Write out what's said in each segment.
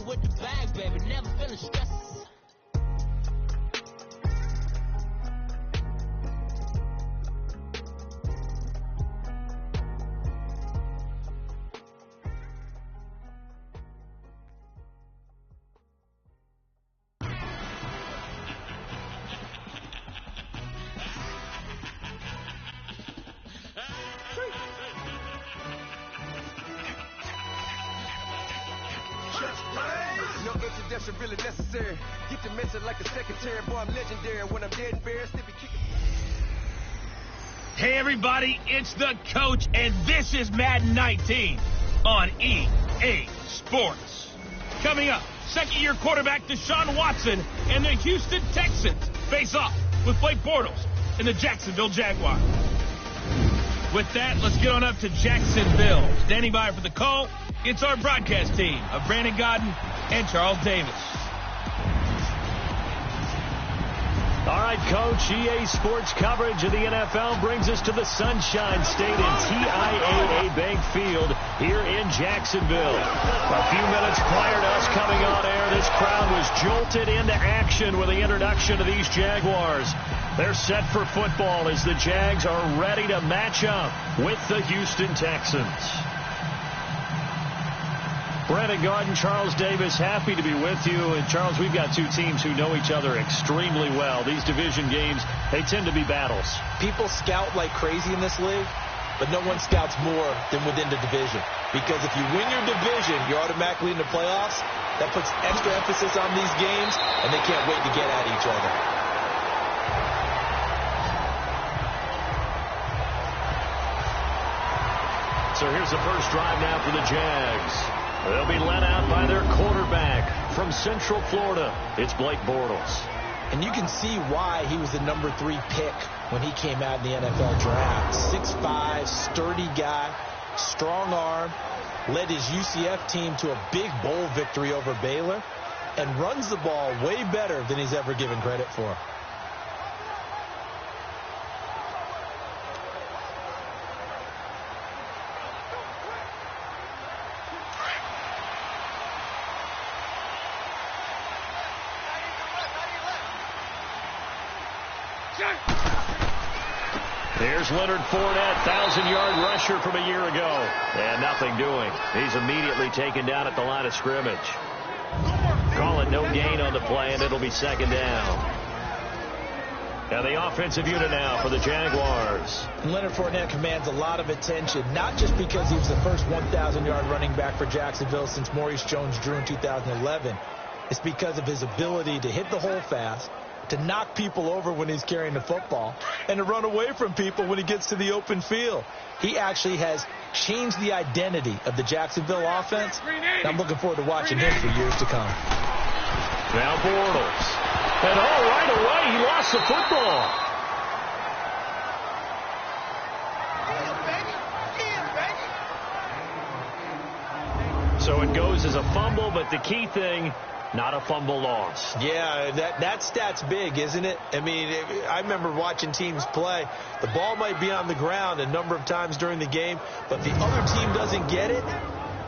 with the bag, baby, never feeling stressed. No introduction really necessary. Get the message like a secretary. Boy, I'm legendary. When I'm dead and buried, still be kicking. Hey, everybody, it's the coach, and this is Madden 19 on EA Sports. Coming up, second-year quarterback Deshaun Watson and the Houston Texans face off with Blake Bortles and the Jacksonville Jaguars. With that, let's get on up to Jacksonville. Standing by for the call, it's our broadcast team of Brandon Godden and Charles Davis. All right, Coach, EA Sports coverage of the NFL brings us to the Sunshine State and TIAA Bank Field here in Jacksonville. A few minutes prior to us coming on air, this crowd was jolted into action with the introduction of these Jaguars. They're set for football as the Jags are ready to match up with the Houston Texans. Brandon Garden, Charles Davis, happy to be with you. And, Charles, we've got two teams who know each other extremely well. These division games, they tend to be battles. People scout like crazy in this league, but no one scouts more than within the division. Because if you win your division, you're automatically in the playoffs. That puts extra emphasis on these games, and they can't wait to get at each other. So here's the first drive now for the Jags. They'll be led out by their quarterback from Central Florida. It's Blake Bortles. And you can see why he was the number 3 pick when he came out in the NFL draft. 6'5", sturdy guy, strong arm, led his UCF team to a big bowl victory over Baylor, and runs the ball way better than he's ever given credit for. Here's Leonard Fournette, 1,000-yard rusher from a year ago. And nothing doing. He's immediately taken down at the line of scrimmage. Call it no gain on the play, and it'll be second down. And the offensive unit now for the Jaguars. Leonard Fournette commands a lot of attention, not just because he was the first 1,000-yard running back for Jacksonville since Maurice Jones-Drew in 2011. It's because of his ability to hit the hole fast, to knock people over when he's carrying the football, and to run away from people when he gets to the open field. He actually has changed the identity of the Jacksonville offense, and I'm looking forward to watching him for years to come. Now Bortles. And right away, he lost the football. So it goes as a fumble, but the key thing, not a fumble loss. Yeah, that stat's big, isn't it? I mean, I remember watching teams play. The ball might be on the ground a number of times during the game, but if the other team doesn't get it,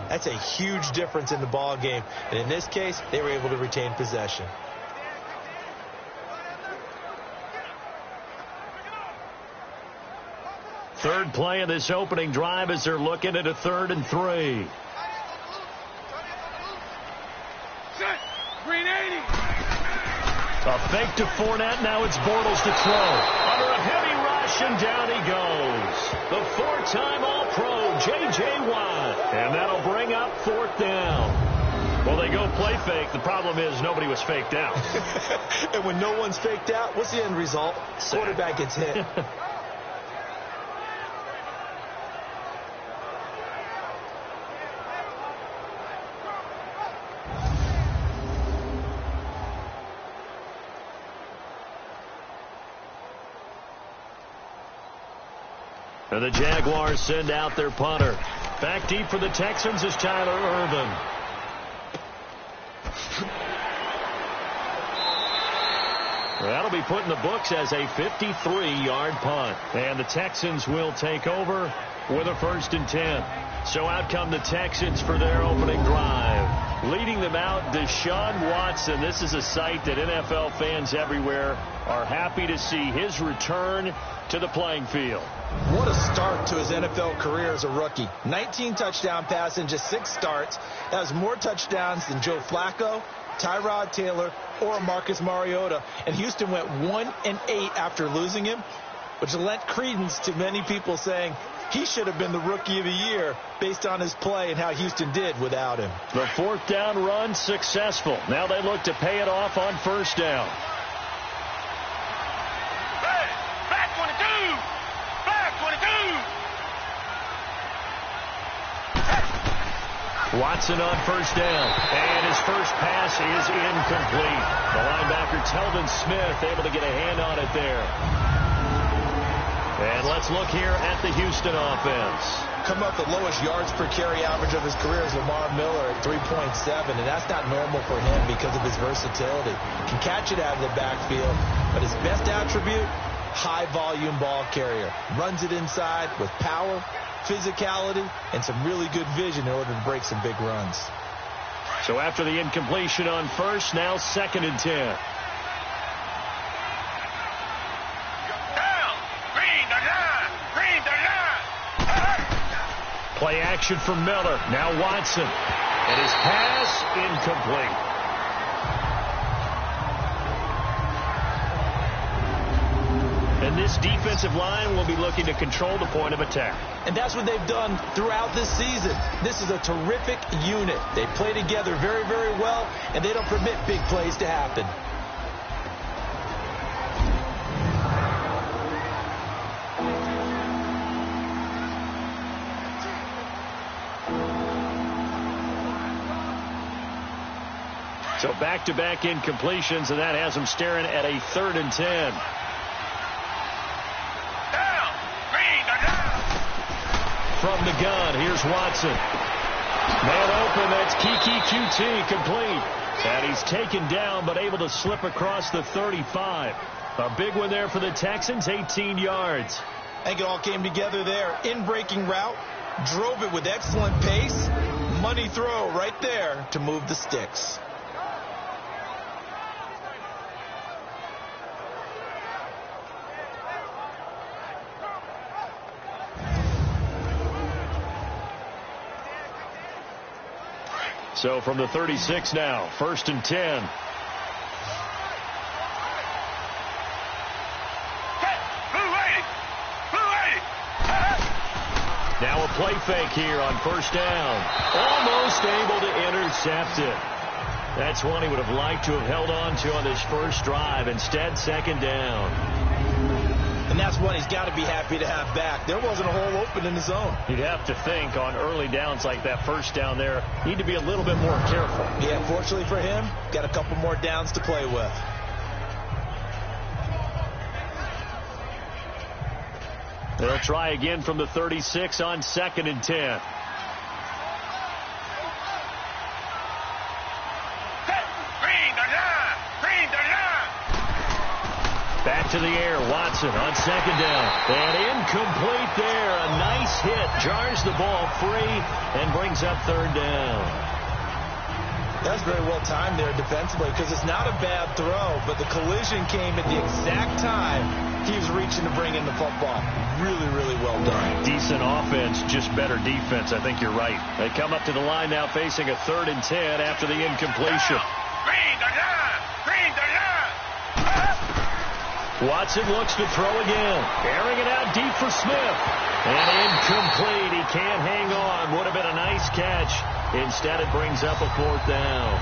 that's a huge difference in the ball game. And in this case, they were able to retain possession. Third play of this opening drive as they're looking at a 3rd and 3. A fake to Fournette. Now it's Bortles to throw. Under a heavy rush, and down he goes. The 4-time All-Pro, J.J. Watt. And that'll bring up 4th down. Well, they go play fake. The problem is nobody was faked out. And when no one's faked out, what's the end result? Quarterback gets hit. And the Jaguars send out their punter. Back deep for the Texans is Tyler Irvin. That'll be put in the books as a 53-yard punt. And the Texans will take over with a 1st and 10. So out come the Texans for their opening drive. Leading them out, Deshaun Watson. This is a sight that NFL fans everywhere are happy to see his return to the playing field. What a start to his NFL career as a rookie. 19 touchdown passes in just 6 starts. That was more touchdowns than Joe Flacco, Tyrod Taylor, or Marcus Mariota. And Houston went 1-8 after losing him, which lent credence to many people saying he should have been the Rookie of the Year based on his play and how Houston did without him. The 4th down run successful. Now they look to pay it off on 1st down. Hey, back 22! Back 22! Watson on 1st down, and his first pass is incomplete. The linebacker, Telvin Smith, able to get a hand on it there. And let's look here at the Houston offense. Come up the lowest yards per carry average of his career is Lamar Miller at 3.7, and that's not normal for him because of his versatility. Can catch it out of the backfield, but his best attribute, high-volume ball carrier. Runs it inside with power, physicality, and some really good vision in order to break some big runs. So after the incompletion on 1st, now 2nd and 10. Play action from Miller. Now Watson. And his pass incomplete. And this defensive line will be looking to control the point of attack. And that's what they've done throughout this season. This is a terrific unit. They play together very, very well, and they don't permit big plays to happen. So back-to-back incompletions, and that has them staring at a 3rd and 10. From the gun, here's Watson. Man open, that's Kiki QT complete. And he's taken down, but able to slip across the 35. A big one there for the Texans, 18 yards. I think it all came together there. In-breaking route, drove it with excellent pace. Money throw right there to move the sticks. So from the 36 now, 1st and 10. Now a play fake here on 1st down. Almost able to intercept it. That's one he would have liked to have held on to on this first drive. Instead, 2nd down. And that's one he's got to be happy to have back. There wasn't a hole open in the zone. You'd have to think on early downs like that 1st down there, need to be a little bit more careful. Yeah, fortunately for him, got a couple more downs to play with. They'll try again from the 36 on 2nd and 10. Back to the air, Watson on 2nd down. And incomplete there. A nice hit. Jars the ball free and brings up 3rd down. That's very well timed there defensively because it's not a bad throw, but the collision came at the exact time he was reaching to bring in the football. Really, really well done. Decent offense, just better defense. I think you're right. They come up to the line now facing a 3rd and 10 after the incompletion. Watson looks to throw again. Airing it out deep for Smith. And incomplete. He can't hang on. Would have been a nice catch. Instead, it brings up a 4th down.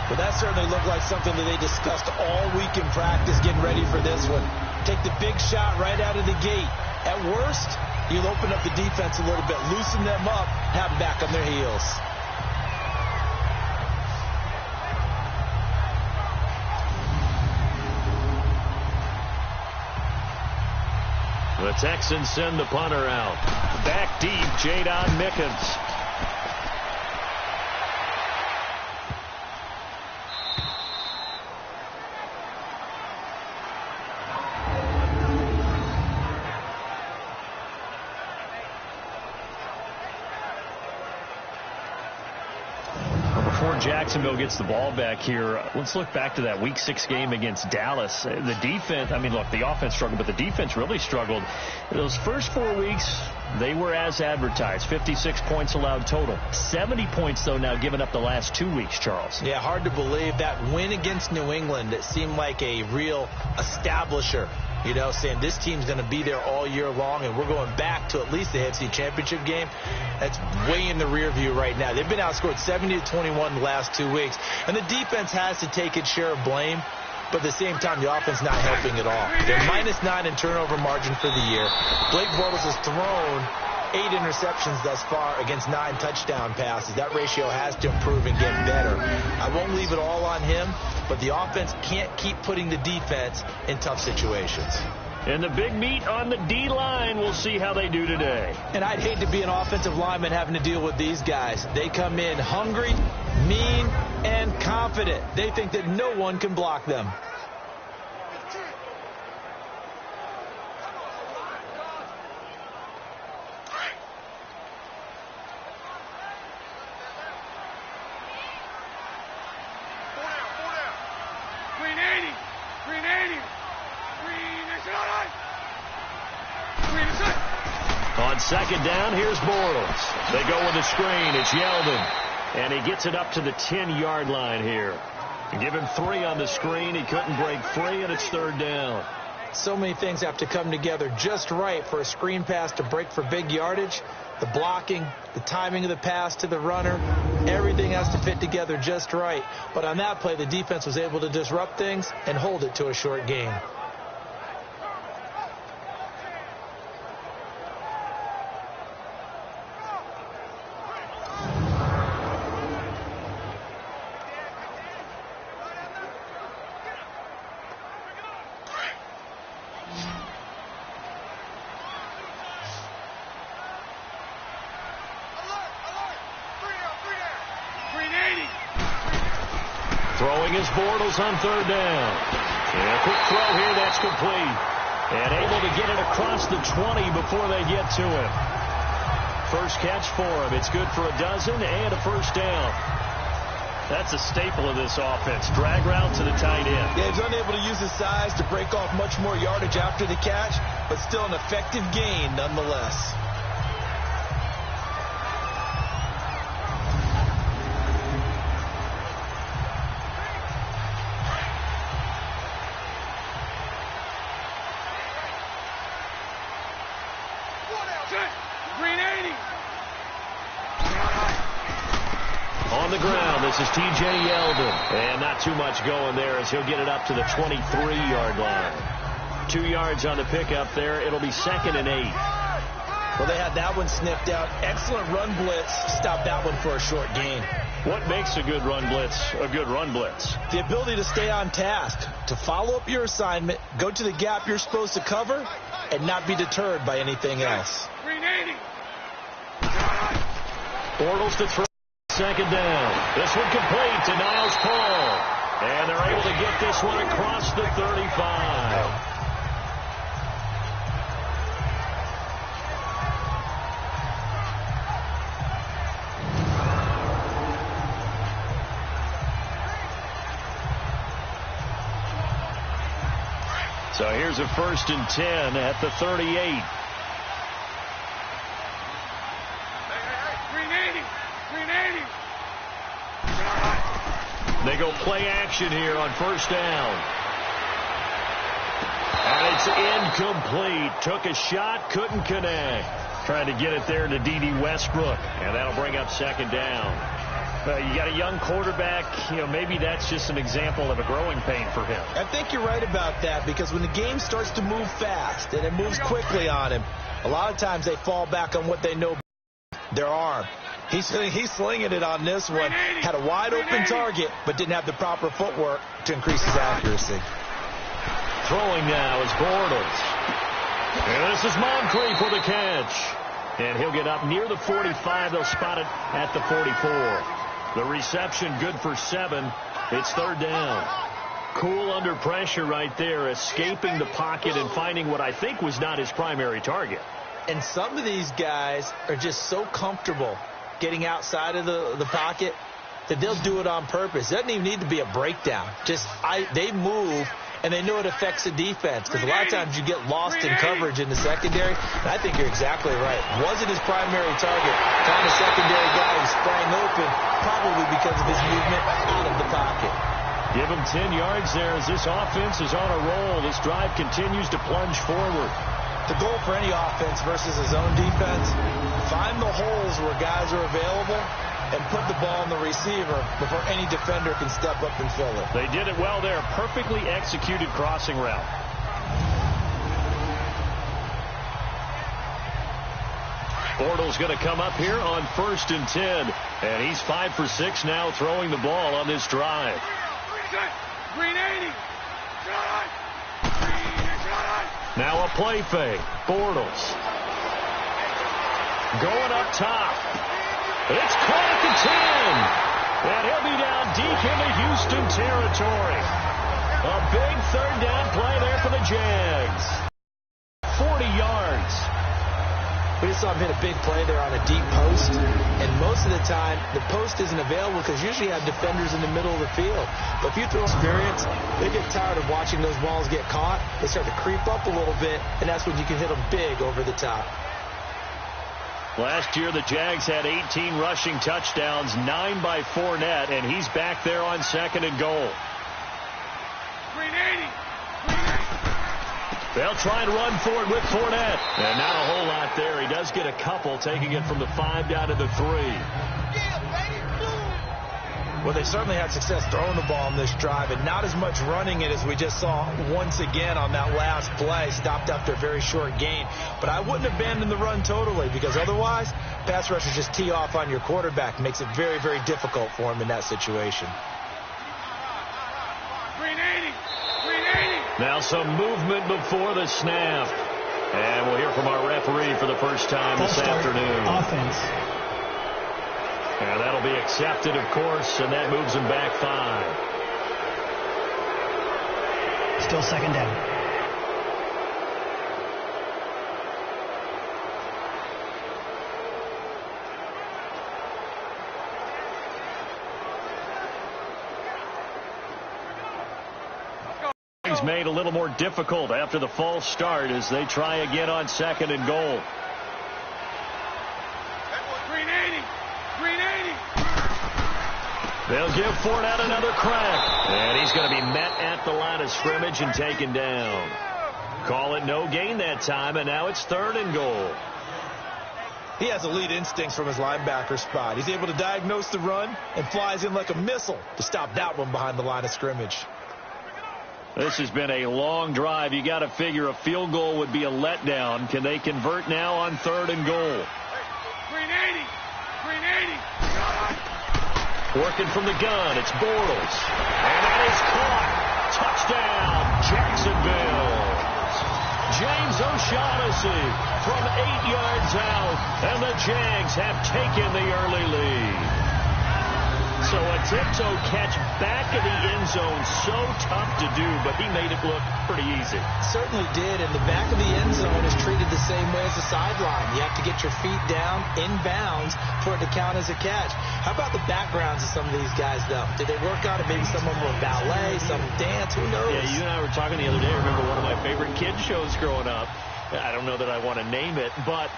Well, that certainly looked like something that they discussed all week in practice getting ready for this one. Take the big shot right out of the gate. At worst, you'll open up the defense a little bit, loosen them up, have them back on their heels. The Texans send the punter out. Back deep, Jadon Mickens. Jacksonville gets the ball back here, let's look back to that Week 6 game against Dallas. The defense, I mean, look, the offense struggled, but the defense really struggled. Those first 4 weeks, they were as advertised. 56 points allowed total. 70 points, though, now given up the last 2 weeks, Charles. Yeah, hard to believe. That win against New England, it seemed like a real establisher. You know, saying this team's going to be there all year long, and we're going back to at least the AFC Championship game. That's way in the rear view right now. They've been outscored 70-21 the last 2 weeks, and the defense has to take its share of blame, but at the same time, the offense not helping at all. They're -9 in turnover margin for the year. Blake Bortles has thrown 8 interceptions thus far against 9 touchdown passes. That ratio has to improve and get better. I won't leave it all on him, but the offense can't keep putting the defense in tough situations. And the big meat on the D-line, we'll see how they do today. And I'd hate to be an offensive lineman having to deal with these guys. They come in hungry, mean, and confident. They think that no one can block them. On second down, here's Bortles. They go with a screen. It's Yeldon. And he gets it up to the 10-yard line here. Give him 3 on the screen. He couldn't break free, and it's 3rd down. So many things have to come together just right for a screen pass to break for big yardage. The blocking, the timing of the pass to the runner, everything has to fit together just right. But on that play, the defense was able to disrupt things and hold it to a short gain. Throwing is Bortles on 3rd down. And a quick throw here, that's complete. And able to get it across the 20 before they get to him. First catch for him. It's good for a dozen and a 1st down. That's a staple of this offense. Drag route to the tight end. Yeah, he's unable to use his size to break off much more yardage after the catch, but still an effective gain nonetheless. On the ground, this is T.J. Yeldon. And not too much going there as he'll get it up to the 23-yard line. 2 yards on the pickup there. It'll be 2nd and 8. Well, they had that one sniffed out. Excellent run blitz. Stop that one for a short gain. What makes a good run blitz a good run blitz? The ability to stay on task, to follow up your assignment, go to the gap you're supposed to cover, and not be deterred by anything else. Bortles to throw. 2nd down. This one complete to Niles Paul. And they're able to get this one across the 35. So here's a 1st and 10 at the 38. They go play action here on 1st down. And it's incomplete. Took a shot, couldn't connect. Trying to get it there to D.D. Westbrook. And that'll bring up 2nd down. You got a young quarterback. You know, maybe that's just an example of a growing pain for him. I think you're right about that, because when the game starts to move fast and it moves quickly on him, a lot of times they fall back on what they know, their arm. He's slinging it on this one. Had a wide open target, but didn't have the proper footwork to increase his accuracy. Throwing now is Bortles. And this is Moncrief for the catch. And he'll get up near the 45. They'll spot it at the 44. The reception good for 7. It's 3rd down. Cool under pressure right there, escaping the pocket and finding what I think was not his primary target. And some of these guys are just so comfortable getting outside of the pocket that they'll do it on purpose. It doesn't even need to be a breakdown. They move, and they know it affects the defense, because a lot of times you get lost in coverage in the secondary, and I think you're exactly right. Wasn't his primary target. Found a secondary guy who sprang open, probably because of his movement out of the pocket. Give him 10 yards there as this offense is on a roll. This drive continues to plunge forward. The goal for any offense versus his own defense, find the holes where guys are available and put the ball in the receiver before any defender can step up and fill it. They did it well there. Perfectly executed crossing route. Bortles going to come up here on 1st and 10. And he's 5 for 6 now throwing the ball on this drive. Green 80. Now a play fake. Bortles. Going up top. It's caught at the 10. And he'll be down deep into Houston territory. A big 3rd down play there for the Jags. 40 yards. We just saw him hit a big play there on a deep post, and most of the time the post isn't available because usually you have defenders in the middle of the field. But if you throw experience, they get tired of watching those balls get caught. They start to creep up a little bit, and that's when you can hit them big over the top. Last year the Jags had 18 rushing touchdowns, 9 by Fournette, and he's back there on 2nd and goal. Green 80. They'll try and run for it with Fournette. And not a whole lot there. He does get a couple, taking it from the 5 down to the 3. Well, they certainly had success throwing the ball on this drive, and not as much running it as we just saw once again on that last play. Stopped after a very short gain. But I wouldn't abandon the run totally, because otherwise, pass rushers just tee off on your quarterback. Makes it very, very difficult for him in that situation. Green 80. Green 80. Now some movement before the snap. And we'll hear from our referee for the first time this afternoon. Offense. And that'll be accepted, of course, and that moves him back 5. Still 2nd down. Made a little more difficult after the false start as they try again on 2nd and goal. Green 80. Green 80. They'll give Fournette another crack. And he's going to be met at the line of scrimmage and taken down. Call it no gain that time, and now it's 3rd and goal. He has elite instincts from his linebacker spot. He's able to diagnose the run and flies in like a missile to stop that one behind the line of scrimmage. This has been a long drive. You got to figure a field goal would be a letdown. Can they convert now on 3rd and goal? Green 80. Green 80. Working from the gun, it's Bortles. And that is caught. Touchdown, Jacksonville. James O'Shaughnessy from 8 yards out, and the Jags have taken the early lead. So a tiptoe catch back in the end zone, so tough to do, but he made it look pretty easy. Certainly did, and the back of the end zone is treated the same way as the sideline. You have to get your feet down in bounds for it to count as a catch. How about the backgrounds of some of these guys, though? Did they work on it? Maybe some of them were ballet, some dance, who knows? Yeah, you and I were talking the other day. I remember one of my favorite kids shows growing up. I don't know that I want to name it, but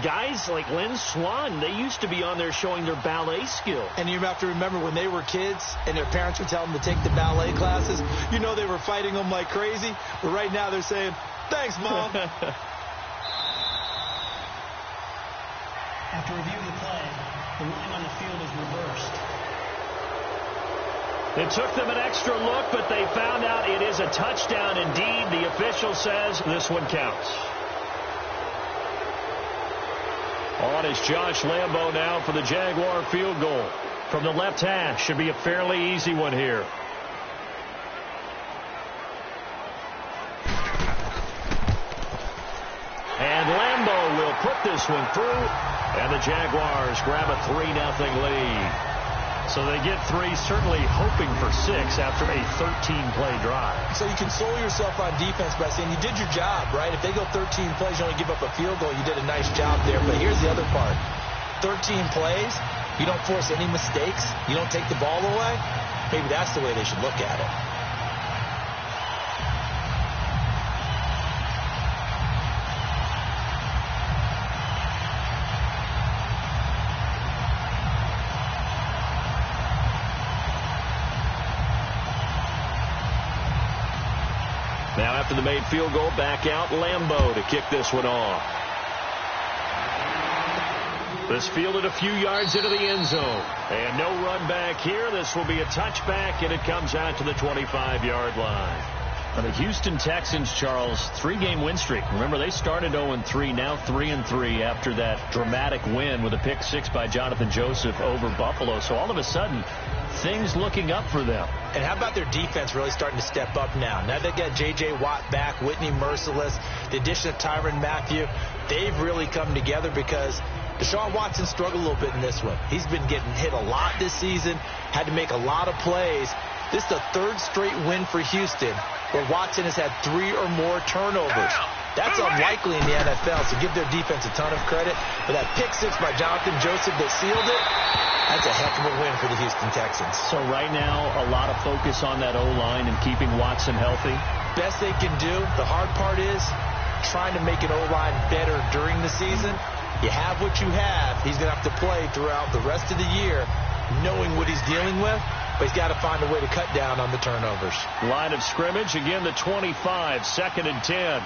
guys like Lynn Swann, they used to be on there showing their ballet skill. And you have to remember when they were kids and their parents would tell them to take the ballet classes, you know they were fighting them like crazy. But right now they're saying, thanks, Mom. After reviewing the play, the line on the field is reversed. It took them an extra look, but they found out it is a touchdown indeed. The official says this one counts. On is Josh Lambo now for the Jaguar field goal. From the left hash, should be a fairly easy one here. And Lambo will put this one through, and the Jaguars grab a 3-0 lead. So they get 3, certainly hoping for 6 after a 13-play drive. So you console yourself on defense by saying you did your job, right? If they go 13 plays, you only give up a field goal, you did a nice job there. But here's the other part. 13 plays, You don't force any mistakes. You don't take the ball away. Maybe that's the way they should look at it. Now after the made field goal, back out Lambeau to kick this one off. This fielded a few yards into the end zone. And no run back here. This will be a touchback, and it comes out to the 25-yard line. Now the Houston Texans, Charles, 3-game win streak. Remember, they started 0-3, now 3-3 after that dramatic win with a pick six by Jonathan Joseph over Buffalo. So all of a sudden, things looking up for them. And how about their defense really starting to step up now? Now they got J.J. Watt back, Whitney Merciless, the addition of Tyrann Mathieu. They've really come together because Deshaun Watson struggled a little bit in this one. He's been getting hit a lot this season, had to make a lot of plays. This is the third straight win for Houston where Watson has had 3 or more turnovers. That's unlikely in the NFL, so give their defense a ton of credit. But that pick six by Jonathan Joseph that sealed it, that's a heck of a win for the Houston Texans. So right now, a lot of focus on that O-line and keeping Watson healthy. Best they can do. The hard part is trying to make an O-line better during the season. You have what you have. He's going to have to play throughout the rest of the year knowing what he's dealing with, but he's got to find a way to cut down on the turnovers. Line of scrimmage, again the 25, 2nd and 10.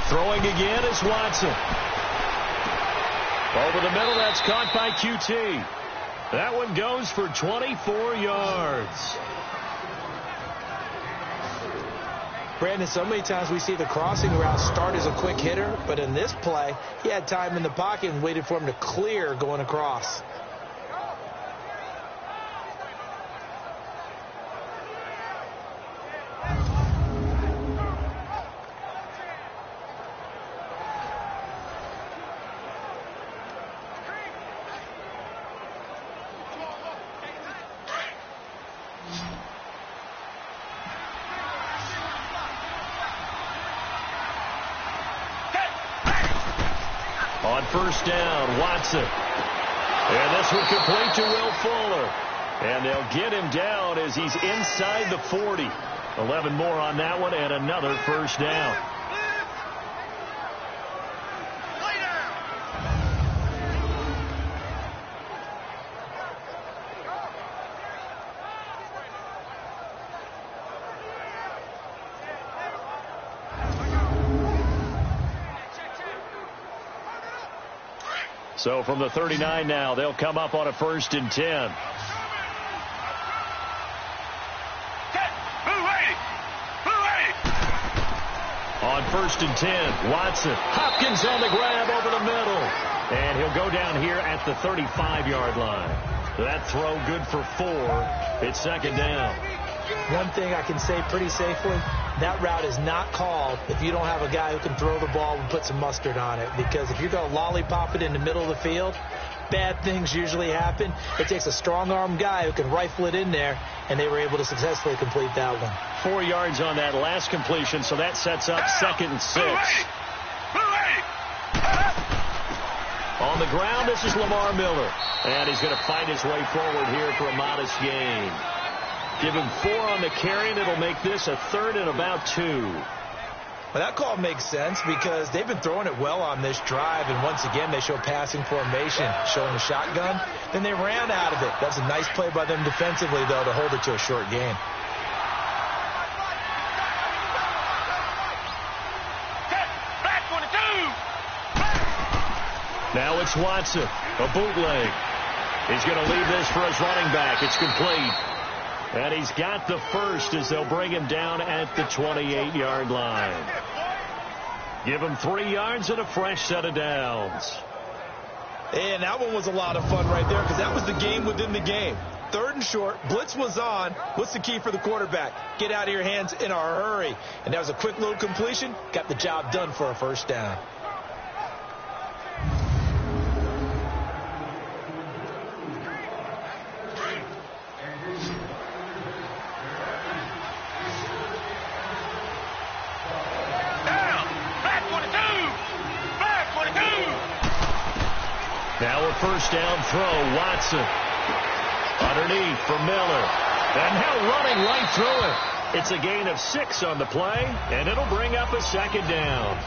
Throwing again is Watson. Over the middle, that's caught by QT. That one goes for 24 yards. Brandon, so many times we see the crossing route start as a quick hitter, but in this play, he had time in the pocket and waited for him to clear going across. On first down, Watson. And this one complete to Will Fuller. And they'll get him down as he's inside the 40. 11 more on that one and another first down. So from the 39 now, they'll come up on a 1st and 10. On 1st and 10, Watson. Hopkins on the grab over the middle. And he'll go down here at the 35-yard line. That throw good for 4. It's 2nd down. One thing I can say pretty safely, that route is not called if you don't have a guy who can throw the ball and put some mustard on it. Because if you're going to lollipop it in the middle of the field, bad things usually happen. It takes a strong-arm guy who can rifle it in there, and they were able to successfully complete that one. 4 yards on that last completion, so that sets up 2nd and 6. On the ground, this is Lamar Miller. And he's going to fight his way forward here for a modest gain. Give him 4 on the carry, and it'll make this a 3rd and about 2. Well, that call makes sense because they've been throwing it well on this drive, and once again they show passing formation, showing a shotgun. Then they ran out of it. That's a nice play by them defensively, though, to hold it to a short gain. Now it's Watson, a bootleg. He's going to leave this for his running back. It's complete. And he's got the first as they'll bring him down at the 28-yard line. Give him 3 yards and a fresh set of downs. And that one was a lot of fun right there because that was the game within the game. 3rd and short, blitz was on. What's the key for the quarterback? Get out of your hands in a hurry. And that was a quick little completion. Got the job done for a first down. first down throw. Watson underneath for Miller. And now running right through it. It's a gain of 6 on the play, and it'll bring up a second down.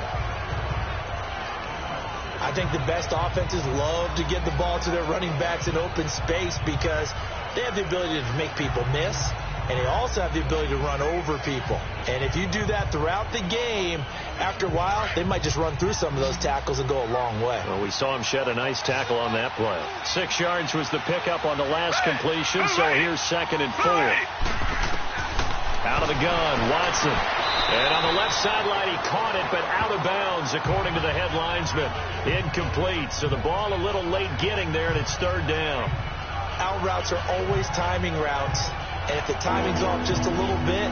I think the best offenses love to get the ball to their running backs in open space because they have the ability to make people miss, and they also have the ability to run over people. And if you do that throughout the game, after a while, they might just run through some of those tackles and go a long way. Well, we saw him shed a nice tackle on that play. 6 yards was the pickup on the last completion, so here's 2nd and 4. Out of the gun, Watson. And on the left sideline, he caught it, but out of bounds, according to the head linesman. Incomplete, so the ball a little late getting there, and it's 3rd down. Out routes are always timing routes, and if the timing's off just a little bit,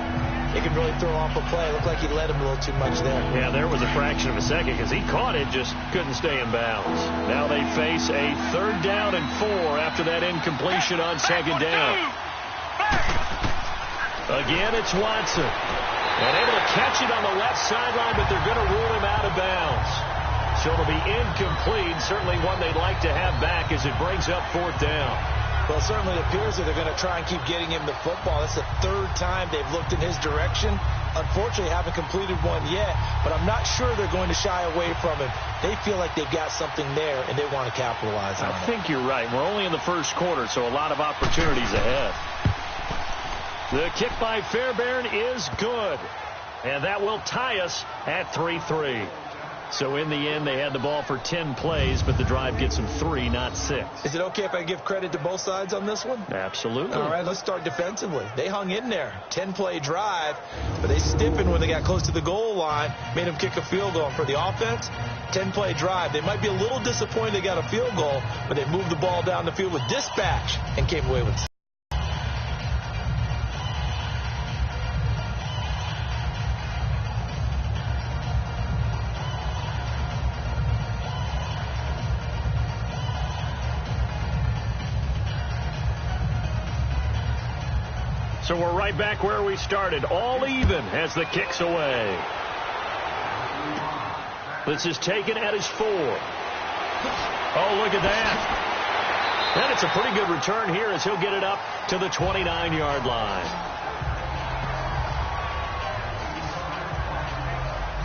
it can really throw off a play. It looked like he led him a little too much there. Yeah, there was a fraction of a second because he caught it, just couldn't stay in bounds. Now they face a 3rd down and 4 after that incompletion on 2nd down. Again, it's Watson. And able to catch it on the left sideline, but they're going to rule him out of bounds. So it'll be incomplete, certainly one they'd like to have back as it brings up 4th down. Well, it certainly appears that they're going to try and keep getting him the football. That's the 3rd time they've looked in his direction. Unfortunately, haven't completed one yet, but I'm not sure they're going to shy away from him. They feel like they've got something there, and they want to capitalize on it. I think you're right. We're only in the 1st quarter, so a lot of opportunities ahead. The kick by Fairbairn is good, and that will tie us at 3-3. So in the end, they had the ball for 10 plays, but the drive gets them 3, not 6. Is it okay if I give credit to both sides on this one? Absolutely. All right, let's start defensively. They hung in there. 10-play drive, but they stiffened when they got close to the goal line, made them kick a field goal. For the offense, 10-play drive. They might be a little disappointed they got a field goal, but they moved the ball down the field with dispatch and came away with it. So we're right back where we started, all even as the kick's away. This is taken at his 4. Oh, look at that. And it's a pretty good return here as he'll get it up to the 29-yard line.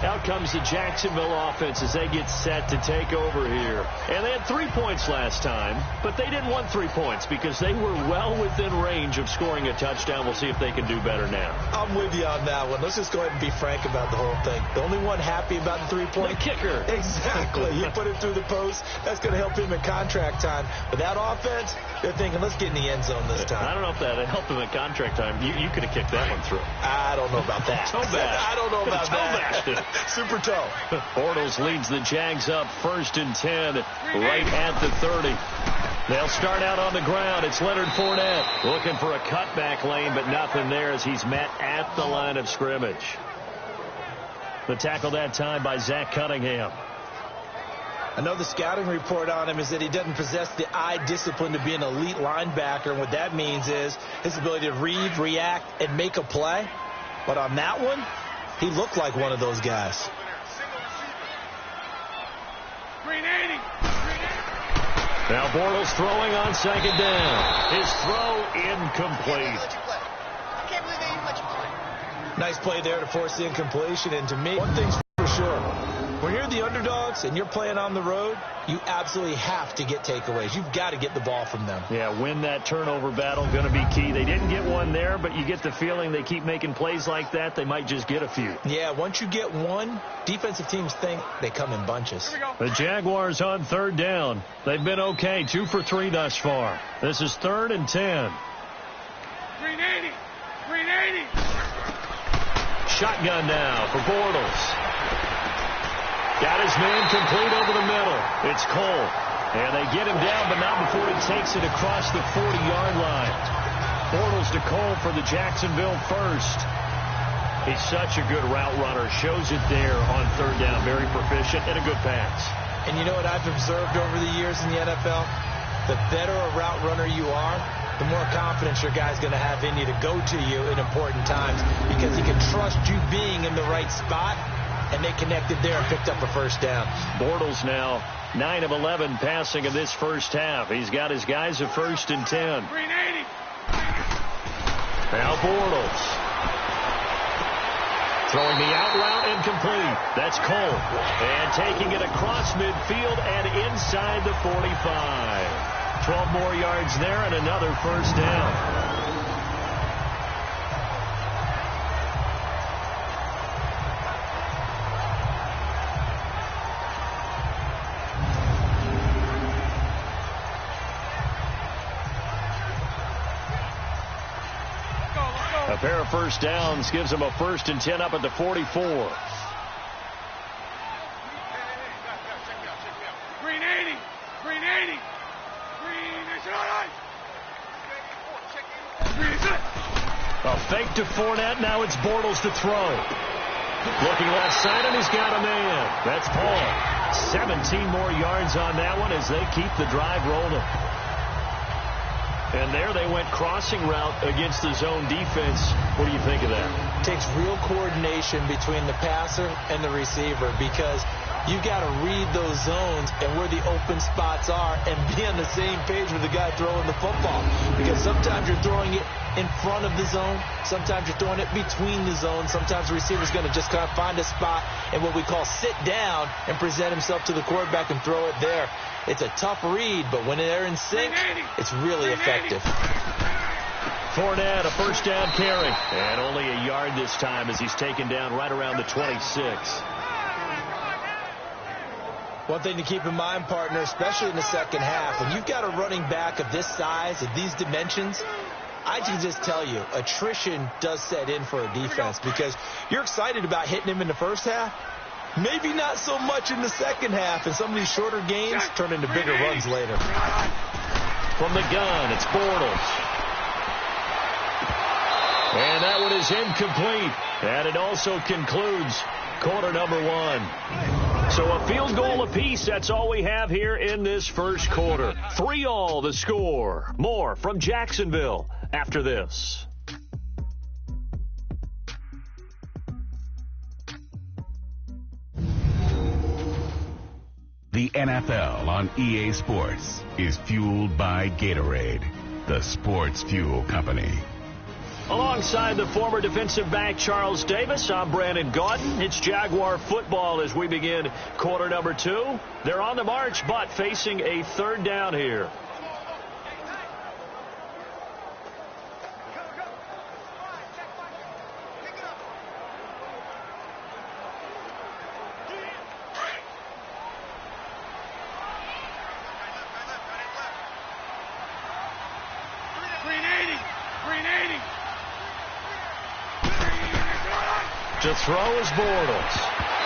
Out comes the Jacksonville offense as they get set to take over here. And they had 3 points last time, but they didn't want 3 points because they were well within range of scoring a touchdown. We'll see if they can do better now. I'm with you on that one. Let's just go ahead and be frank about the whole thing. The only one happy about the 3-point kicker. Exactly. He put it through the post. That's going to help him in contract time. But that offense, they're thinking, let's get in the end zone this time. I don't know if that helped him in contract time. You could have kicked that one through. I don't know about that. Toe bash. I don't know about that. Super toe. Bortles leads the Jags up 1st and 10 right at the 30. They'll start out on the ground. It's Leonard Fournette looking for a cutback lane, but nothing there as he's met at the line of scrimmage. The tackle that time by Zach Cunningham. Another scouting report on him is that he doesn't possess the eye discipline to be an elite linebacker, and what that means is his ability to read, react, and make a play. But on that one, he looked like one of those guys. Now Bortles throwing on 2nd down. His throw incomplete. Nice play there to force the incompletion. And to me, one thing's for sure. When you're the underdogs and you're playing on the road, you absolutely have to get takeaways. You've got to get the ball from them. Yeah, win that turnover battle, going to be key. They didn't get one there, but you get the feeling they keep making plays like that, they might just get a few. Yeah, once you get one, defensive teams think they come in bunches. The Jaguars on 3rd down. They've been okay, 2 for 3 thus far. This is 3rd and 10. 380. Shotgun now for Bortles. Got his man complete over the middle. It's Cole. And they get him down, but not before he takes it across the 40-yard line. Bortles to Cole for the Jacksonville 1st. He's such a good route runner. Shows it there on 3rd down. Very proficient and a good pass. And you know what I've observed over the years in the NFL? The better a route runner you are, the more confidence your guy's going to have in you to go to you in important times because he can trust you being in the right spot. And they connected there and picked up a 1st down. Bortles now 9 of 11 passing in this first half. He's got his guys a 1st and 10. Now Bortles. Throwing the out route incomplete. That's Cole. And taking it across midfield and inside the 45. 12 more yards there and another 1st down. A pair of 1st downs gives him a 1st and 10 up at the 44. Green 80. Green 80. A fake to Fournette. Now it's Bortles to throw. Looking left side, and he's got a man. That's Paul. 17 more yards on that one as they keep the drive rolling. And there they went crossing route against the zone defense. What do you think of that? Takes real coordination between the passer and the receiver because you've got to read those zones and where the open spots are and be on the same page with the guy throwing the football. Because sometimes you're throwing it in front of the zone. Sometimes you're throwing it between the zones. Sometimes the receiver's going to just kind of find a spot and what we call sit down and present himself to the quarterback and throw it there. It's a tough read, but when they're in sync, it's really effective. Fournette, a 1st down carry. And only a yard this time as he's taken down right around the 26. One thing to keep in mind, partner, especially in the second half, when you've got a running back of this size, of these dimensions, I can just tell you, attrition does set in for a defense because you're excited about hitting him in the first half. Maybe not so much in the second half, and some of these shorter gains turn into bigger runs later. From the gun, it's Bortles. And that one is incomplete. And it also concludes quarter number 1. So a field goal apiece, that's all we have here in this first quarter. 3-all the score. More from Jacksonville after this. The NFL on EA Sports is fueled by Gatorade, the sports fuel company. Alongside the former defensive back Charles Davis, I'm Brandon Gaudin. It's Jaguar football as we begin quarter number 2. They're on the march, but facing a 3rd down here. To throw is Bortles.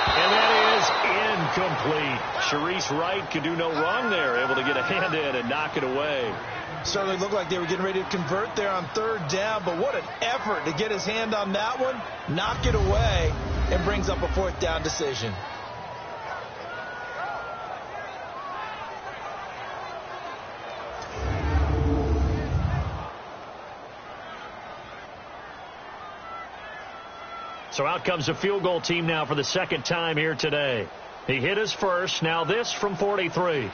And that is incomplete. Sharice Wright could do no wrong there, able to get a hand in and knock it away. Certainly looked like they were getting ready to convert there on 3rd down, but what an effort to get his hand on that one, knock it away, and brings up a 4th down decision. So out comes a field goal team now for the 2nd time here today. He hit his first. Now this from 43.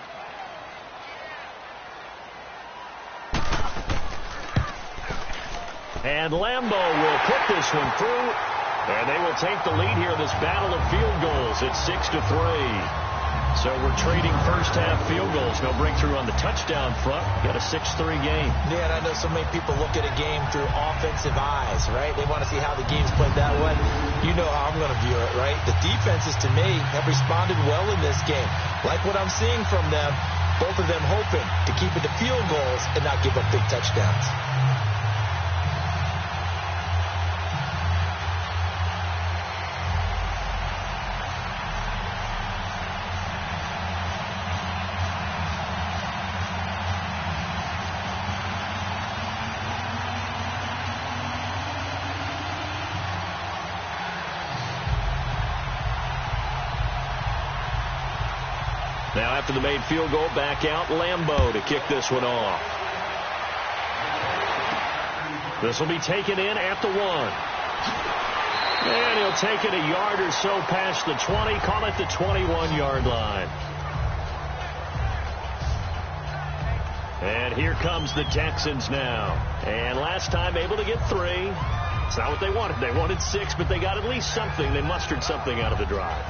And Lambeau will put this one through. And they will take the lead here in this battle of field goals. It's 6-3. So we're trading first half field goals. No breakthrough on the touchdown front. Got a 6-3 game. Yeah, and I know so many people look at a game through offensive eyes, right? They want to see how the game's played that way. You know how I'm going to view it, right? The defenses, to me, have responded well in this game. Like what I'm seeing from them, both of them hoping to keep it to field goals and not give up big touchdowns. Now after the made field goal, back out Lambeau to kick this one off. This will be taken in at the 1. And he'll take it a yard or so past the 20, call it the 21-yard line. And here comes the Texans now. And last time able to get 3. It's not what they wanted. They wanted 6, but they got at least something. They mustered something out of the drive.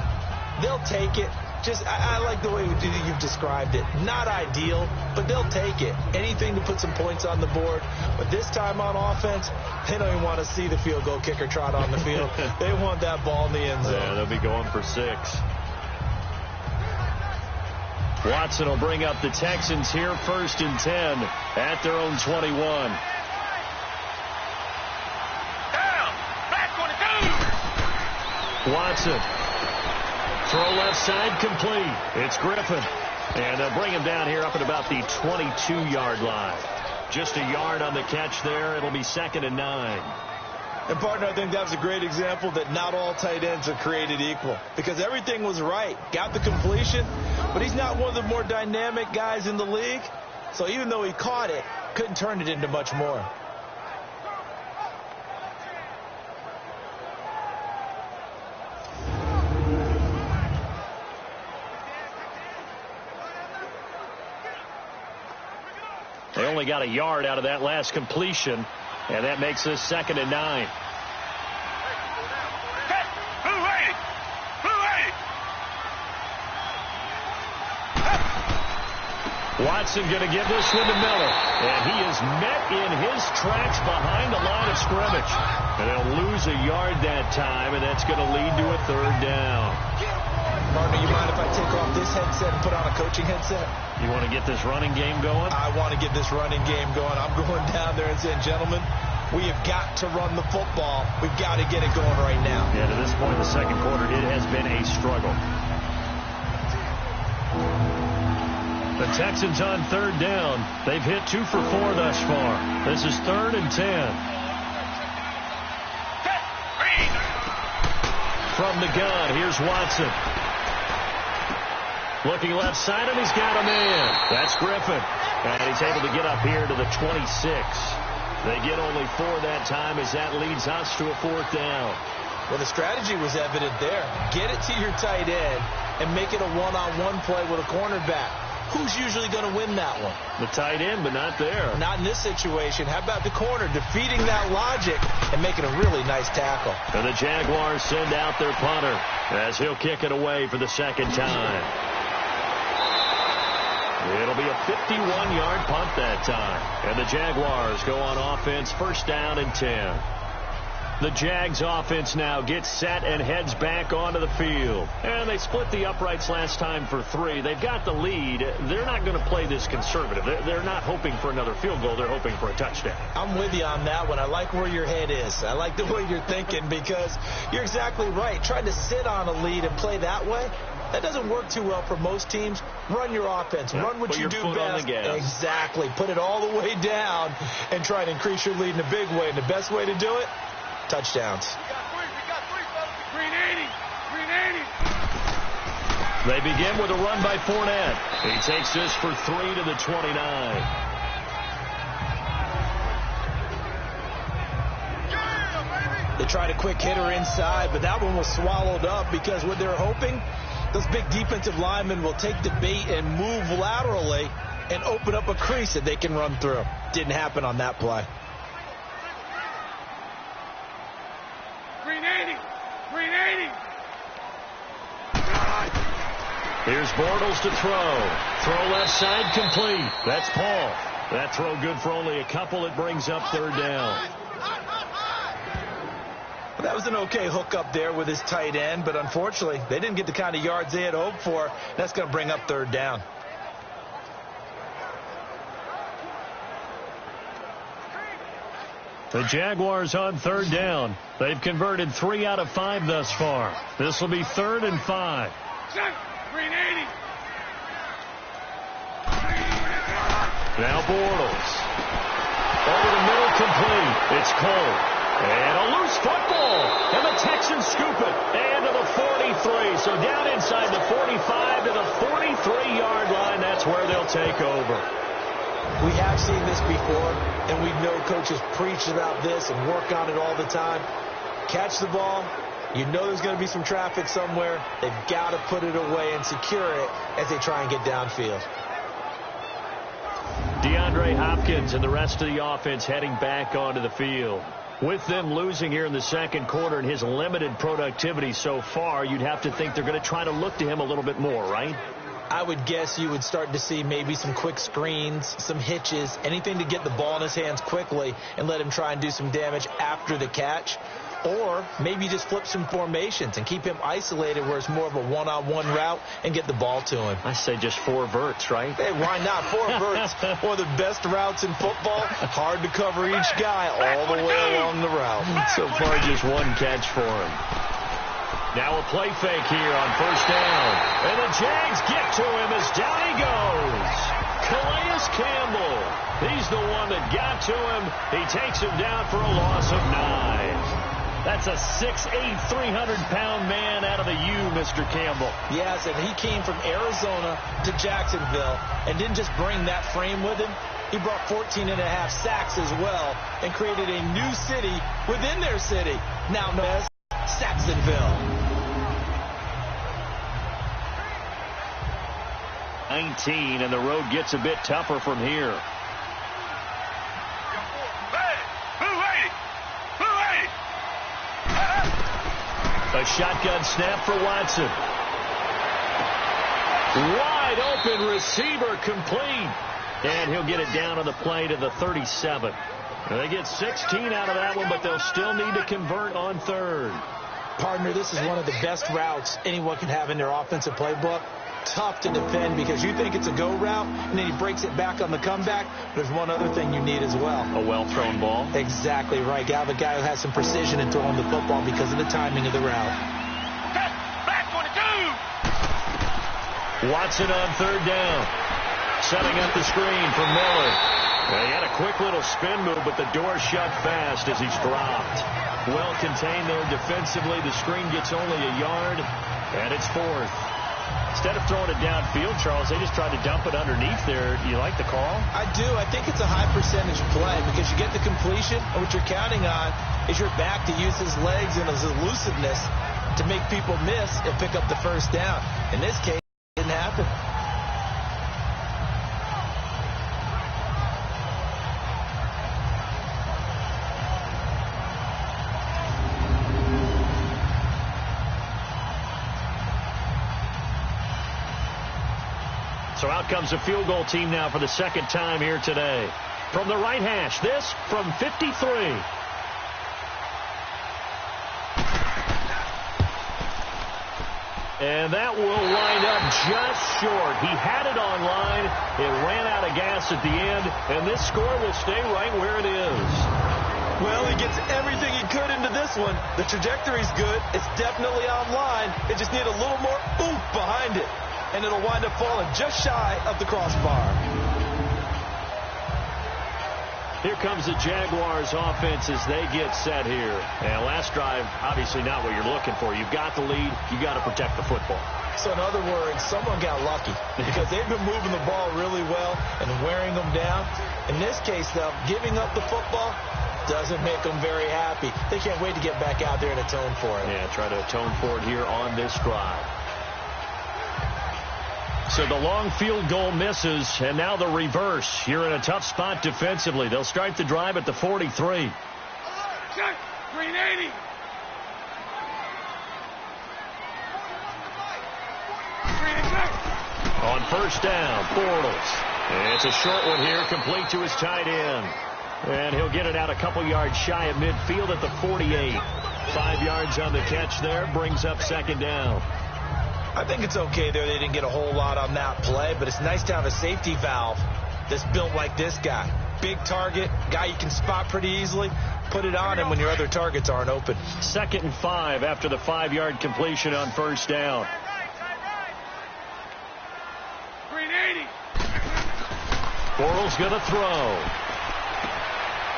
They'll take it. I like the way you've described it. Not ideal, but they'll take it. Anything to put some points on the board. But this time on offense, they don't even want to see the field goal kicker trot on the field. They want that ball in the end zone. Yeah, they'll be going for 6. Watson will bring up the Texans here 1st and 10 at their own 21. Down. Back 22. Watson. Throw left side complete. It's Griffin. And they'll bring him down here up at about the 22-yard line. Just a yard on the catch there. It'll be 2nd and 9. And, partner, I think that was a great example that not all tight ends are created equal. Because everything was right. Got the completion, but he's not one of the more dynamic guys in the league. So even though he caught it, couldn't turn it into much more. They only got a yard out of that last completion, and that makes this 2nd and 9. Watson going to give this one to Miller, and he is met in his tracks behind the line of scrimmage. And they'll lose a yard that time, and that's going to lead to a 3rd down. Partner, you mind if I take off this headset and put on a coaching headset? You want to get this running game going? I want to get this running game going. I'm going down there and saying, gentlemen, we have got to run the football. We've got to get it going right now. Yeah, to this point in the second quarter, it has been a struggle. The Texans on 3rd down. They've hit 2 for 4 thus far. This is 3rd and 10. From the gun, here's Watson. Looking left side, and he's got a man. That's Griffin. And he's able to get up here to the 26. They get only 4 that time as that leads us to a 4th down. Well, the strategy was evident there. Get it to your tight end and make it a one-on-one play with a cornerback. Who's usually going to win that one? The tight end, but not there. Not in this situation. How about the corner defeating that logic and making a really nice tackle? And the Jaguars send out their punter as he'll kick it away for the 2nd time. It'll be a 51-yard punt that time. And the Jaguars go on offense 1st down and 10. The Jags offense now gets set and heads back onto the field. And they split the uprights last time for 3. They've got the lead. They're not going to play this conservative. They're not hoping for another field goal. They're hoping for a touchdown. I'm with you on that one. I like where your head is. I like the way you're thinking because you're exactly right. Trying to sit on a lead and play that way, that doesn't work too well for most teams. Run your offense. Run what you do best. Exactly. Put it all the way down and try to increase your lead in a big way. And the best way to do it, touchdowns. We got three, fellas. Green 80. Green 80. They begin with a run by Fournette. He takes this for 3 to the 29. They tried a quick hitter inside, but that one was swallowed up because what they're hoping, those big defensive linemen will take the bait and move laterally and open up a crease that they can run through. Didn't happen on that play. Green 80. Green 80. Here's Bortles to throw. Throw left side complete. That's Paul. That throw good for only a couple. It brings up 3rd down. That was an okay hook up there with his tight end, but unfortunately, they didn't get the kind of yards they had hoped for. That's going to bring up 3rd down. The Jaguars on 3rd down. They've converted 3 out of 5 thus far. This will be 3rd and 5. Green 80. Now Bortles. Over the middle complete. It's Cole. And a loose football. And the Texans scoop it. And to the 43. So down inside the 45 to the 43-yard line. That's where they'll take over. We have seen this before, and we know coaches preach about this and work on it all the time. Catch the ball. You know there's going to be some traffic somewhere. They've got to put it away and secure it as they try and get downfield. DeAndre Hopkins and the rest of the offense heading back onto the field. With them losing here in the second quarter and his limited productivity so far, you'd have to think they're going to try to look to him a little bit more, right? I would guess you would start to see maybe some quick screens, some hitches, anything to get the ball in his hands quickly and let him try and do some damage after the catch. Or maybe just flip some formations and keep him isolated where it's more of a one-on-one route and get the ball to him. I say just 4 verts, right? Hey, why not? 4 verts, one of the best routes in football. Hard to cover each guy all the way along the route. So far, just 1 catch for him. Now a play fake here on first down. And the Jags get to him as down he goes. Calais Campbell. He's the one that got to him. He takes him down for a loss of 9. That's a 6'8", 300-pound man out of the U, Mr. Campbell. Yes, and he came from Arizona to Jacksonville and didn't just bring that frame with him. He brought 14.5 sacks as well and created a new city within their city, now known as Saxonville. 19, and the road gets a bit tougher from here. A shotgun snap for Watson. Wide open receiver complete. And he'll get it down on the play to the 37. And they get 16 out of that one, but they'll still need to convert on 3rd. Partner, this is one of the best routes anyone can have in their offensive playbook. Tough to defend because you think it's a go route, and then he breaks it back on the comeback. There's one other thing you need as well. A well-thrown ball. Exactly right. You have a guy who has some precision in throwing the football because of the timing of the route. Back 22. Watson on 3rd down. Setting up the screen for Miller. He had a quick little spin move, but the door shut fast as he's dropped. Well contained there defensively. The screen gets only a yard, and it's 4th. Instead of throwing it downfield, Charles, they just tried to dump it underneath there. Do you like the call? I do. I think it's a high percentage play because you get the completion, and what you're counting on is your back to use his legs and his elusiveness to make people miss and pick up the first down. In this case, it didn't happen. So out comes a field goal team now for the second time here today. From the right hash, this from 53. And that will wind up just short. He had it on line. It ran out of gas at the end, and this score will stay right where it is. Well, he gets everything he could into this one. The trajectory's good. It's definitely on line. It just need a little more oomph behind it. And it'll wind up falling just shy of the crossbar. Here comes the Jaguars offense as they get set here. And last drive, obviously not what you're looking for. You've got the lead. You've got to protect the football. So in other words, someone got lucky because they've been moving the ball really well and wearing them down. In this case, though, giving up the football doesn't make them very happy. They can't wait to get back out there and atone for it. Yeah, try to atone for it here on this drive. So the long field goal misses, and now the reverse. You're in a tough spot defensively. They'll start the drive at the 43. Green 80. On first down, Bortles. It's a short one here, complete to his tight end. And he'll get it out a couple yards shy of midfield at the 48. 5 yards on the catch there, brings up second down. I think it's okay there. They didn't get a whole lot on that play, but it's nice to have a safety valve that's built like this guy. Big target, guy you can spot pretty easily. Put it on him when your other targets aren't open. 2nd and 5 after the 5-yard completion on first down. Green 80. Bortles going to throw.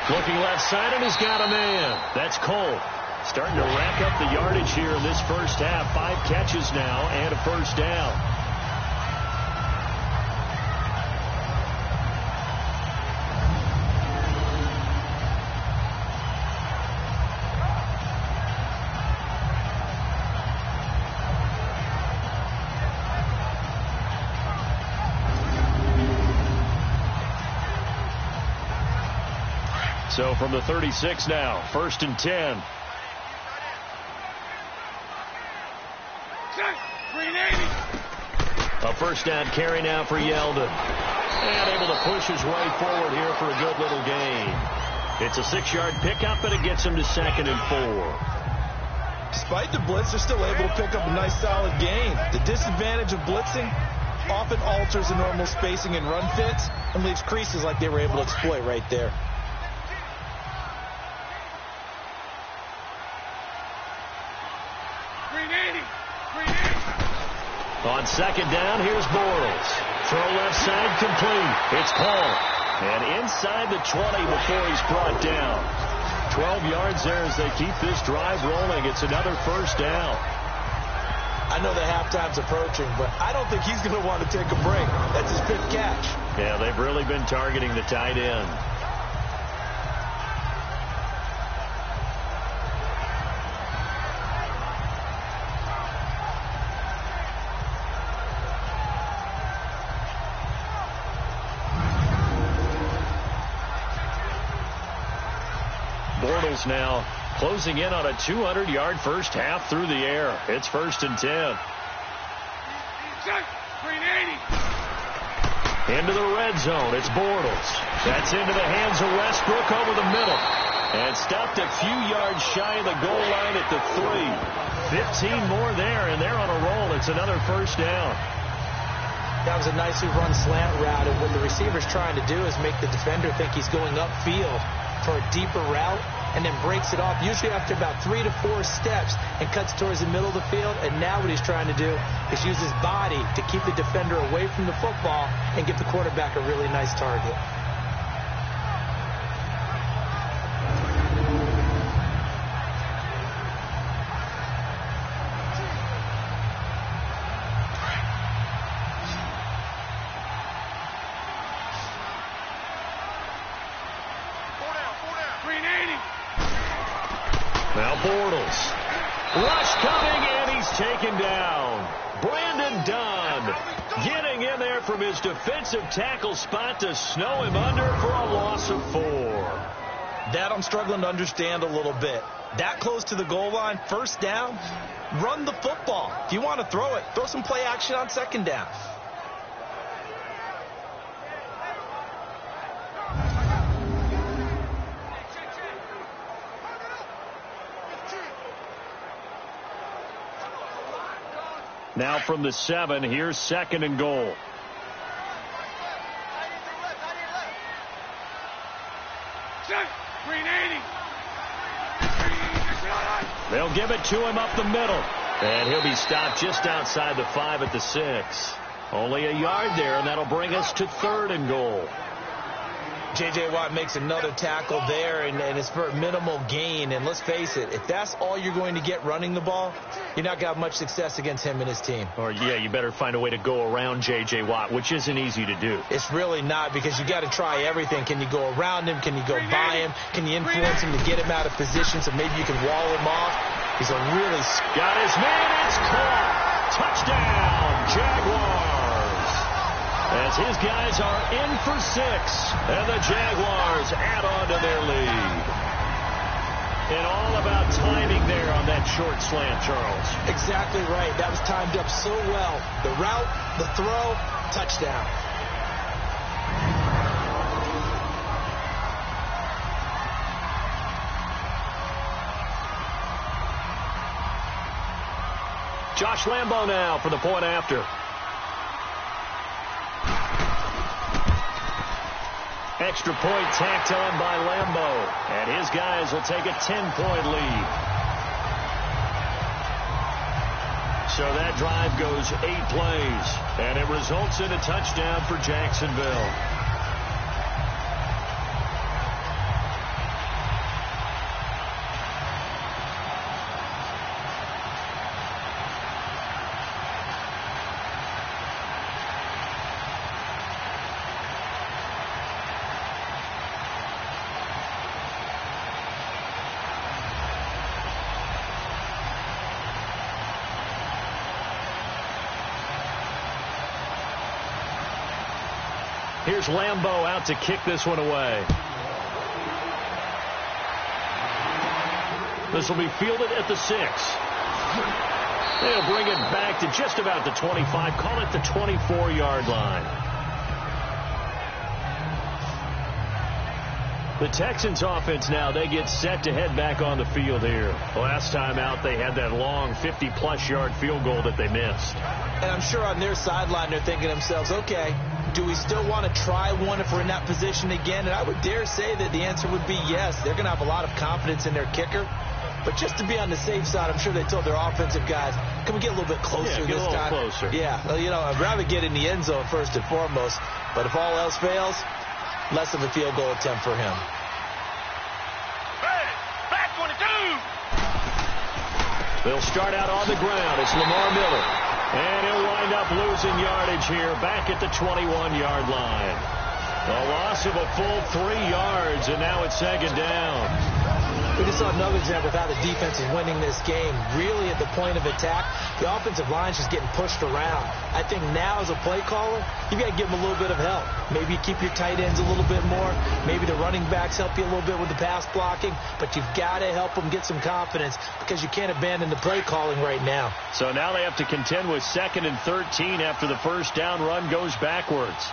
Looking left side, and he's got a man. That's Cole. Starting to rack up the yardage here in this first half. 5 catches now and a first down. So from the 36 now, 1st and 10. A first down carry now for Yeldon. And able to push his way forward here for a good little gain. It's a 6-yard pickup, and it gets him to 2nd and 4. Despite the blitz, they're still able to pick up a nice solid gain. The disadvantage of blitzing often alters the normal spacing and run fits and leaves creases like they were able to exploit right there. On 2nd down, here's Bortles. Throw left side complete. It's called. And inside the 20 before he's brought down. 12 yards there as they keep this drive rolling. It's another first down. I know the halftime's approaching, but I don't think he's going to want to take a break. That's his 5th catch. Yeah, they've really been targeting the tight end. Bortles now closing in on a 200-yard first half through the air. It's 1st and 10. Into the red zone. It's Bortles. That's into the hands of Westbrook over the middle. And stopped a few yards shy of the goal line at the 3. 15 more there, and they're on a roll. It's another first down. That was a nicely run slant route, and what the receiver's trying to do is make the defender think he's going upfield for a deeper route, and then breaks it off, usually after about 3 to 4 steps, and cuts towards the middle of the field. And now what he's trying to do is use his body to keep the defender away from the football and give the quarterback a really nice target. Now Bortles. Rush coming, and he's taken down. Brandon Dunn getting in there from his defensive tackle spot to snow him under for a loss of 4. That I'm struggling to understand a little bit. That close to the goal line, first down, run the football. If you want to throw it, throw some play action on 2nd down. Now from the 7, here's 2nd and goal. They'll give it to him up the middle. And he'll be stopped just outside the 5 at the 6. Only a yard there, and that'll bring us to 3rd and goal. J.J. Watt makes another tackle there, and it's for a minimal gain. And let's face it, if that's all you're going to get running the ball, you're not going to have much success against him and his team. Or, yeah, you better find a way to go around J.J. Watt, which isn't easy to do. It's really not, because you got to try everything. Can you go around him? Can you go by him? Can you influence him to get him out of position so maybe you can wall him off? He's a really... Got his man. It's caught. Touchdown, Jaguars. As his guys are in for 6, and the Jaguars add on to their lead. And all about timing there on that short slant, Charles. Exactly right. That was timed up so well. The route, the throw, touchdown. Josh Lambo now for the point after. Extra point tacked on by Lambo. And his guys will take a 10-point lead. So that drive goes 8 plays. And it results in a touchdown for Jacksonville. Here's Lambo out to kick this one away. This will be fielded at the 6. They'll bring it back to just about the 25. Call it the 24-yard line. The Texans offense now, they get set to head back on the field here. Last time out, they had that long 50-plus yard field goal that they missed. And I'm sure on their sideline, they're thinking to themselves, okay, do we still want to try one if we're in that position again? And I would dare say that the answer would be yes. They're going to have a lot of confidence in their kicker. But just to be on the safe side, I'm sure they told their offensive guys, can we get a little bit closer this time? Closer. Yeah, well, you know, I'd rather get in the end zone first and foremost. But if all else fails, less of a field goal attempt for him. Back 22. They'll start out on the ground. It's Lamar Miller. And he'll wind up losing yardage here back at the 21-yard line. A loss of a full 3 yards, and now it's second down. We just saw another example of how the defense is winning this game. Really at the point of attack, the offensive line's just getting pushed around. I think now as a play caller, you've got to give them a little bit of help. Maybe you keep your tight ends a little bit more. Maybe the running backs help you a little bit with the pass blocking. But you've got to help them get some confidence because you can't abandon the play calling right now. So now they have to contend with 2nd and 13 after the first down run goes backwards.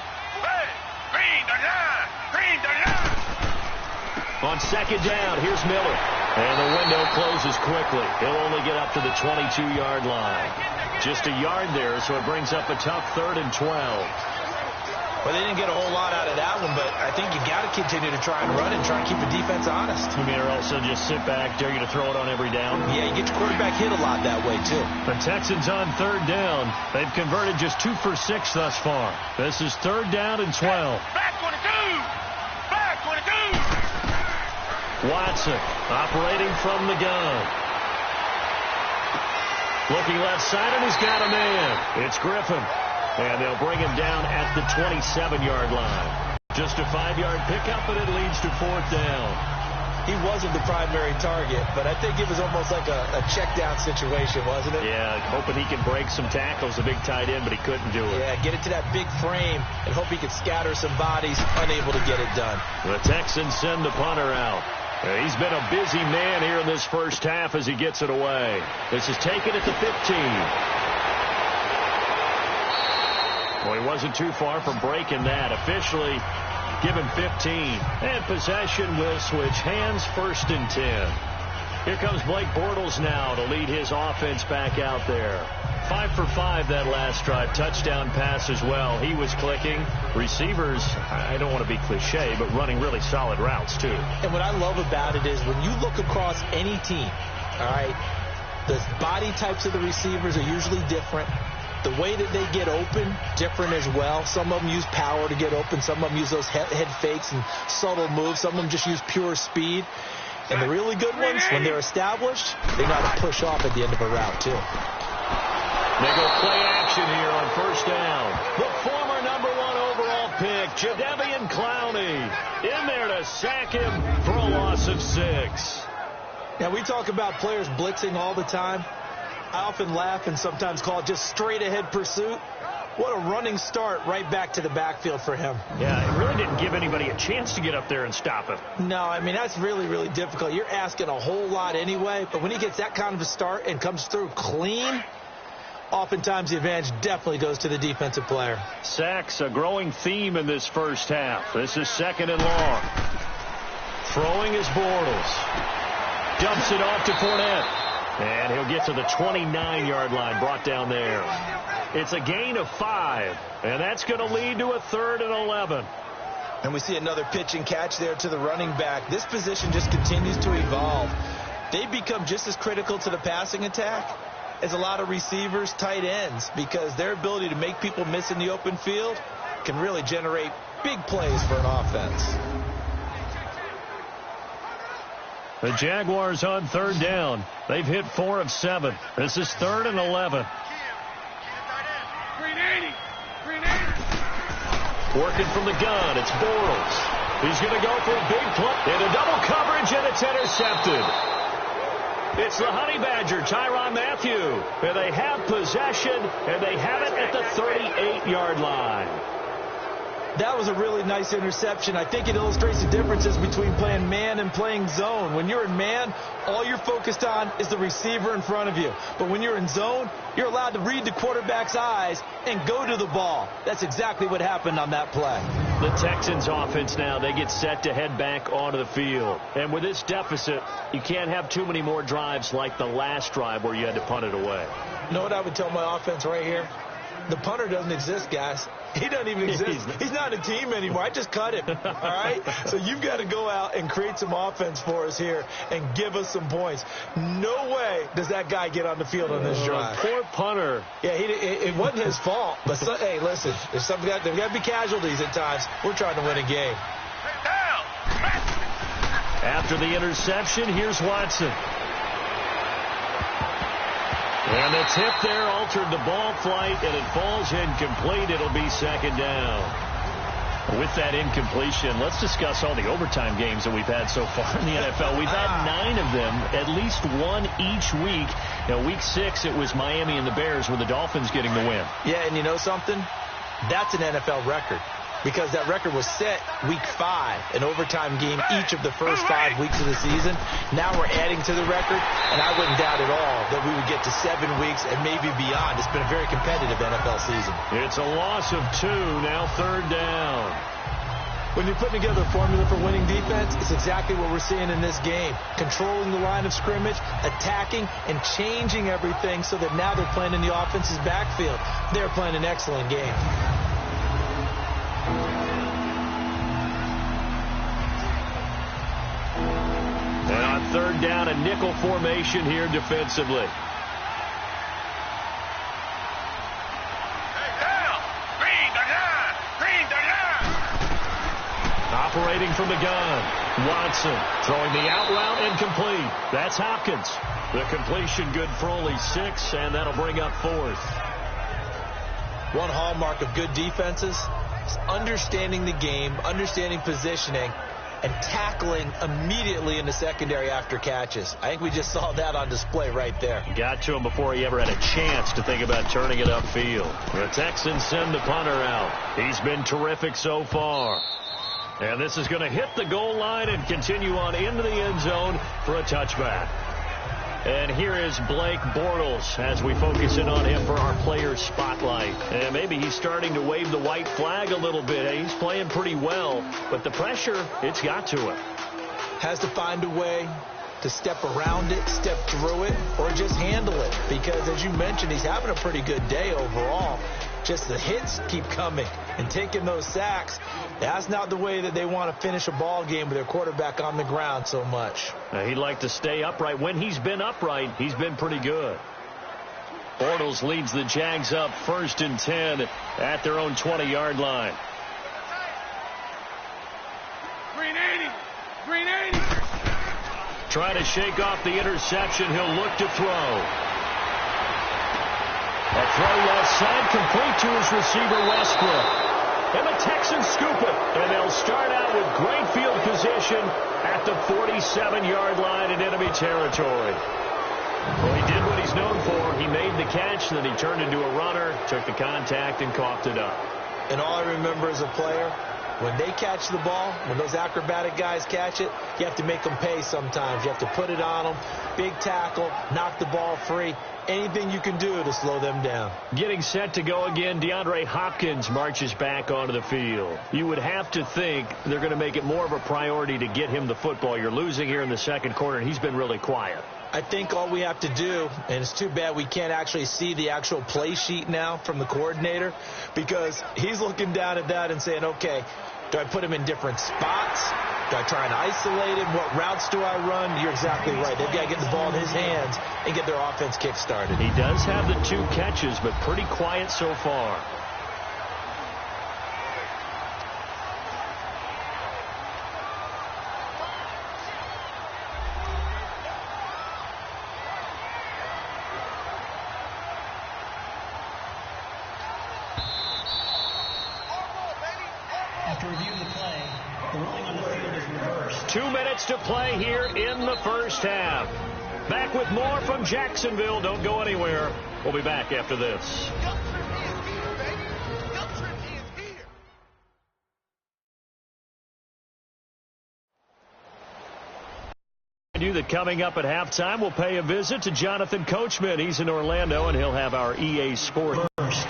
On second down, here's Miller. And the window closes quickly. He'll only get up to the 22-yard line. Just a yard there, so it brings up a tough 3rd and 12. Well, they didn't get a whole lot out of that one, but I think you got to continue to try and run and try and keep the defense honest. You mean, or also just sit back, dare you to throw it on every down? Yeah, you get your quarterback hit a lot that way, too. The Texans on 3rd down. They've converted just 2 for 6 thus far. This is 3rd down and 12. Back 22. Back 22. Watson operating from the gun. Looking left side, and he's got a man. It's Griffin. And they'll bring him down at the 27-yard line. Just a 5-yard pickup, and it leads to 4th down. He wasn't the primary target, but I think it was almost like a check-down situation, wasn't it? Yeah, hoping he can break some tackles, the big tight end, but he couldn't do it. Yeah, get it to that big frame and hope he could scatter some bodies, unable to get it done. The Texans send the punter out. He's been a busy man here in this first half as he gets it away. This is taken at the 15. Well, he wasn't too far from breaking that. Officially given 15. And possession will switch hands, 1st and 10. Here comes Blake Bortles now to lead his offense back out there. 5 for 5 that last drive. Touchdown pass as well. He was clicking. Receivers, I don't want to be cliche, but running really solid routes too. And what I love about it is when you look across any team, all right, the body types of the receivers are usually different. The way that they get open, different as well. Some of them use power to get open. Some of them use those head fakes and subtle moves. Some of them just use pure speed. And the really good ones, when they're established, they know how to push off at the end of a route, too. They go play action here on 1st down. The former #1 overall pick, Jadeveon Clowney, in there to sack him for a loss of 6. Now, we talk about players blitzing all the time. I often laugh and sometimes call it just straight-ahead pursuit. What a running start right back to the backfield for him. Yeah, it really didn't give anybody a chance to get up there and stop him. No, I mean, that's really, really difficult. You're asking a whole lot anyway, but when he gets that kind of a start and comes through clean, oftentimes the advantage definitely goes to the defensive player. Sacks, a growing theme in this first half. This is 2nd and long. Throwing is Bortles. Dumps it off to Fournette. And he'll get to the 29-yard line, brought down there. It's a gain of 5, and that's going to lead to a 3rd and 11. And we see another pitch and catch there to the running back. This position just continues to evolve. They become just as critical to the passing attack as a lot of receivers, tight ends, because their ability to make people miss in the open field can really generate big plays for an offense. The Jaguars on 3rd down. They've hit 4 of 7. This is 3rd and 11. Working from the gun, it's Bortles. He's going to go for a big play. In a double coverage, and it's intercepted. It's the Honey Badger, Tyrann Mathieu. And they have possession, and they have it at the 38-yard line. That was a really nice interception. I think it illustrates the differences between playing man and playing zone. When you're in man, all you're focused on is the receiver in front of you. But when you're in zone, you're allowed to read the quarterback's eyes and go to the ball. That's exactly what happened on that play. The Texans offense now, they get set to head back onto the field. And with this deficit, you can't have too many more drives like the last drive where you had to punt it away. You know what I would tell my offense right here? The punter doesn't exist, guys. He doesn't even exist. He's not a team anymore. I just cut him, all right? So you've got to go out and create some offense for us here and give us some points. No way does that guy get on the field on this drive. Poor punter. Yeah, it wasn't his fault. But, hey, listen, there's got to be casualties at times. We're trying to win a game. After the interception, here's Watson. And the tip there altered the ball flight, and it falls incomplete. It'll be second down. With that incompletion, let's discuss all the overtime games that we've had so far in the NFL. We've had 9 of them, at least one each week. Now, week 6, it was Miami and the Bears with the Dolphins getting the win. Yeah, and you know something? That's an NFL record. Because that record was set week 5, an overtime game each of the first 5 weeks of the season. Now we're adding to the record, and I wouldn't doubt at all that we would get to 7 weeks and maybe beyond. It's been a very competitive NFL season. It's a loss of 2, now third down. When you're putting together a formula for winning defense, it's exactly what we're seeing in this game. Controlling the line of scrimmage, attacking, and changing everything so that now they're playing in the offense's backfield. They're playing an excellent game. And on third down, a nickel formation here defensively. Operating from the gun, Watson throwing the out route incomplete. That's Hopkins. The completion good for only 6, and that'll bring up 4th. One hallmark of good defenses is understanding the game, understanding positioning, and tackling immediately in the secondary after catches. I think we just saw that on display right there. Got to him before he ever had a chance to think about turning it upfield. The Texans send the punter out. He's been terrific so far. And this is going to hit the goal line and continue on into the end zone for a touchback. And here is Blake Bortles as we focus in on him for our player spotlight. And maybe he's starting to wave the white flag a little bit. He's playing pretty well, but the pressure, it's got to him. Has to find a way to step around it, step through it, or just handle it. Because as you mentioned, he's having a pretty good day overall. Just the hits keep coming and taking those sacks. That's not the way that they want to finish a ball game with their quarterback on the ground so much. He'd like to stay upright. When he's been upright, he's been pretty good. Bortles leads the Jags up 1st and 10 at their own 20-yard line. Green 80. Green 80. Trying to shake off the interception. He'll look to throw. A throw left side, complete to his receiver, Westbrook. And the Texans scoop it. And they'll start out with great field position at the 47-yard line in enemy territory. Well, he did what he's known for. He made the catch, then he turned into a runner, took the contact, and coughed it up. And all I remember as a player, when they catch the ball, when those acrobatic guys catch it, you have to make them pay sometimes. You have to put it on them, big tackle, knock the ball free. Anything you can do to slow them down. Getting set to go again, DeAndre Hopkins marches back onto the field. You would have to think they're going to make it more of a priority to get him the football. You're losing here in the second quarter, and he's been really quiet. I think all we have to do, and it's too bad we can't actually see the actual play sheet now from the coordinator, because he's looking down at that and saying, okay, do I put him in different spots? Do I try and isolate him? What routes do I run? You're exactly right. They've got to get the ball in his hands and get their offense kick-started. He does have the 2 catches, but pretty quiet so far. After reviewing the play, the ruling on the field is reversed. 2 minutes to play here in the first half. Back with more from Jacksonville. Don't go anywhere. We'll be back after this. you that coming up at halftime, we'll pay a visit to Jonathan Coachman. He's in Orlando, and he'll have our EA Sports first.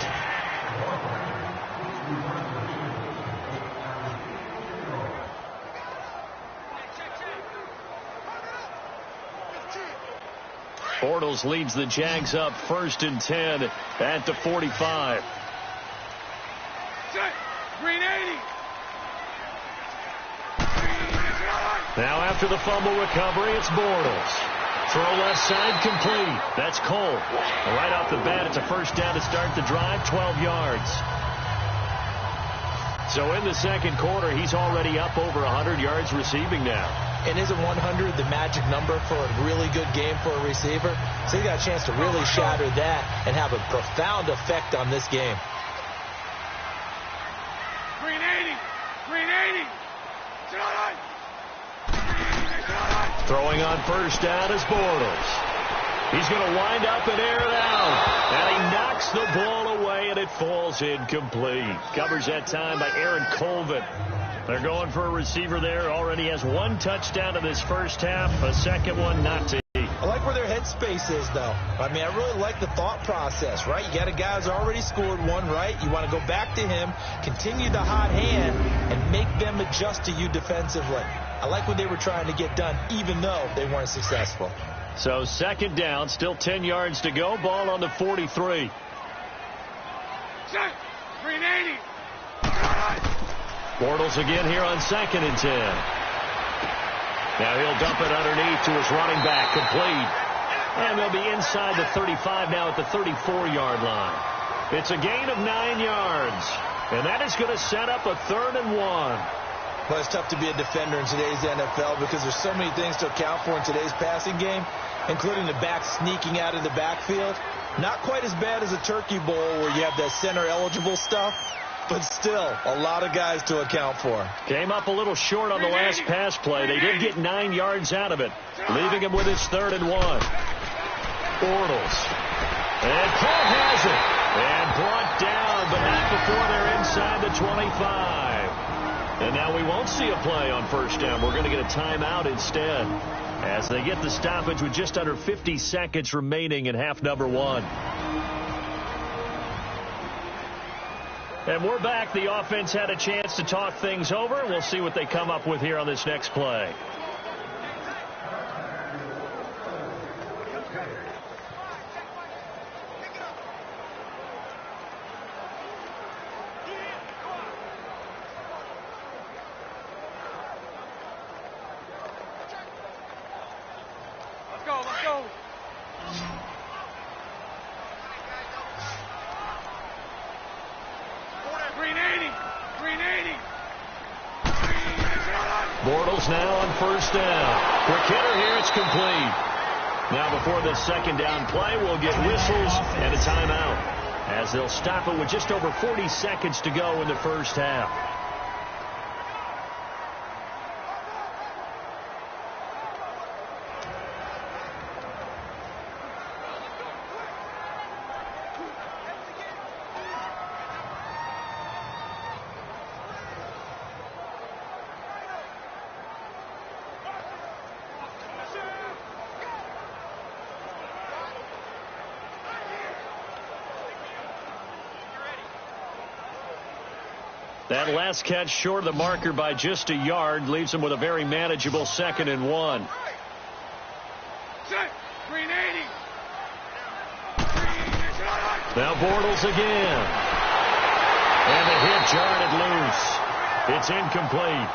Bortles leads the Jags up 1st and 10 at the 45. Green 80. Now after the fumble recovery, it's Bortles. Throw left side complete. That's Cole. Right off the bat, it's a first down to start the drive, 12 yards. So in the second quarter, he's already up over 100 yards receiving now. And isn't 100 the magic number for a really good game for a receiver? So he got a chance to really shatter that and have a profound effect on this game. Green 80. Green 80. Throwing on first down is Bortles. He's going to wind up and air it out. And he knocks the ball away, and it falls incomplete. Covers that time by Aaron Colvin. They're going for a receiver there. Already has one touchdown in this first half. A second one not to. I like where their headspace is, though. I mean, I really like the thought process, right? You got a guy who's already scored one, right? You want to go back to him, continue the hot hand, and make them adjust to you defensively. I like what they were trying to get done, even though they weren't successful. So second down, still 10 yards to go. Ball on the 43. Green 80. Bortles again here on 2nd and 10. Now he'll dump it underneath to his running back, complete. And they'll be inside the 35 now at the 34-yard line. It's a gain of 9 yards. And that is going to set up a 3rd and 1. Well, it's tough to be a defender in today's NFL because there's so many things to account for in today's passing game, including the back sneaking out of the backfield. Not quite as bad as a turkey bowl where you have the center-eligible stuff, but still a lot of guys to account for. Came up a little short on the last pass play. They did get 9 yards out of it, leaving him with his 3rd and 1. Bortles. And Paul has it. And brought down, but not before they're inside the 25. And now we won't see a play on first down. We're going to get a timeout instead as they get the stoppage with just under 50 seconds remaining in half number 1. And we're back. The offense had a chance to talk things over. We'll see what they come up with here on this next play. Let's go. Green 80. Green 80. Bortles now on first down. Quick hitter here. It's complete. Now before the second down play, we'll get whistles and a timeout as they'll stop it with just over 40 seconds to go in the first half. That last catch short of the marker by just a yard leaves him with a very manageable 2nd and 1. Green 80. Now Bortles again. And the hit jarred it loose. It's incomplete.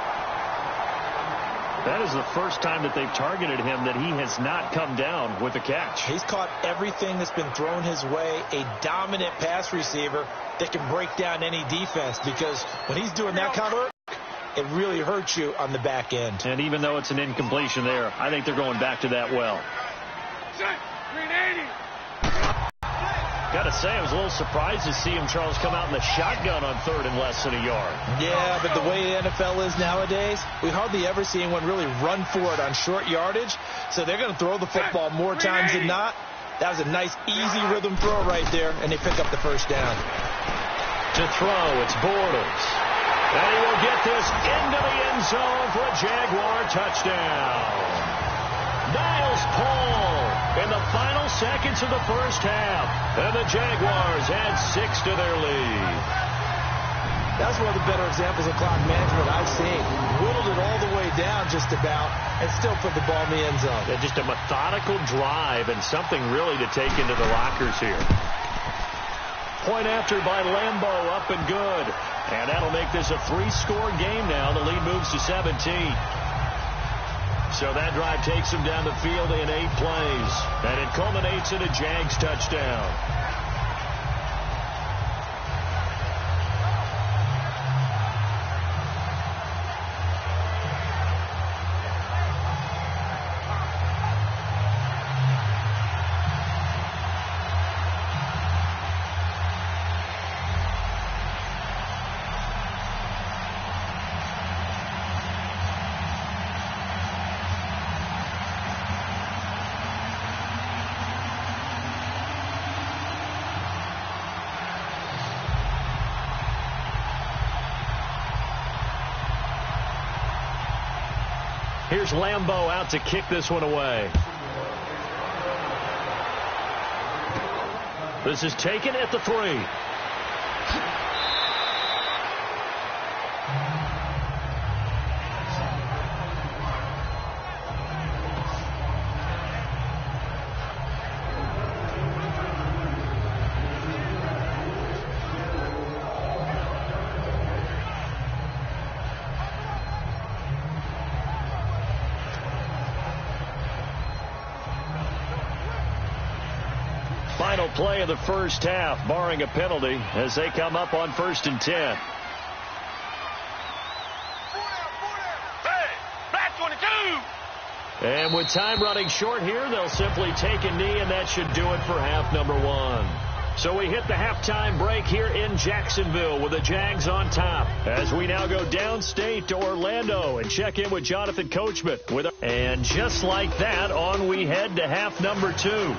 That is the first time that they've targeted him that he has not come down with a catch. He's caught everything that's been thrown his way. A dominant pass receiver that can break down any defense, because when he's doing that kind of work, it really hurts you on the back end. And even though it's an incompletion there, I think they're going back to that well. Green 80. Got to say, I was a little surprised to see him, Charles, come out in the shotgun on 3rd and less than a yard. Yeah, but the way the NFL is nowadays, we hardly ever see anyone really run for it on short yardage. So they're going to throw the football more times than not. That was a nice, easy rhythm throw right there, and they pick up the first down. To throw, it's Bortles. And he will get this into the end zone for a Jaguar touchdown. Niles Paul in the final seconds of the first half. And the Jaguars add 6 to their lead. That's one of the better examples of clock management I've seen. Whittled it all the way down just about and still put the ball in the end zone. Yeah, just a methodical drive and something really to take into the lockers here. Point after by Lambo, up and good. And that'll make this a 3-score game now. The lead moves to 17. So that drive takes them down the field in 8 plays. And it culminates in a Jags touchdown. Here's Lambo out to kick this one away. This is taken at the 3. Final play of the first half, barring a penalty, as they come up on 1st and 10. And with time running short here, they'll simply take a knee, and that should do it for half number 1. So we hit the halftime break here in Jacksonville with the Jags on top, as we now go downstate to Orlando and check in with Jonathan Coachman. And just like that, on we head to half number 2.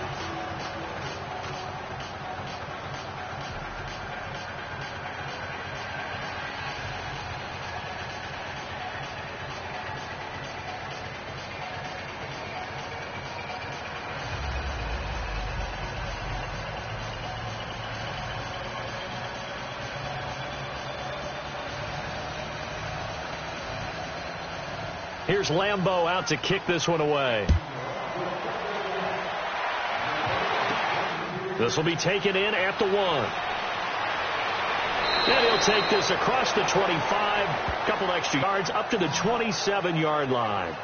Here's Lambo out to kick this one away. This will be taken in at the 1. And he'll take this across the 25, a couple extra yards up to the 27-yard line.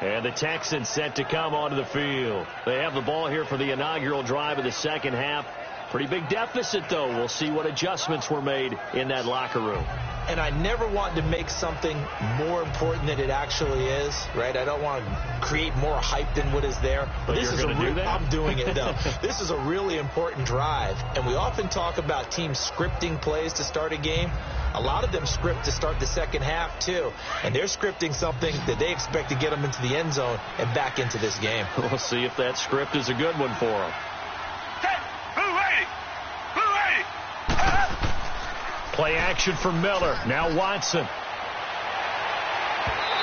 And the Texans set to come onto the field. They have the ball here for the inaugural drive of the second half. Pretty big deficit, though. We'll see what adjustments were made in that locker room. And I never want to make something more important than it actually is, right? I don't want to create more hype than what is there. But this you're going to do that? I'm doing it, though. This is a really important drive. And we often talk about teams scripting plays to start a game. A lot of them script to start the second half, too. And they're scripting something that they expect to get them into the end zone and back into this game. We'll see if that script is a good one for them. Play action for Miller. Now Watson.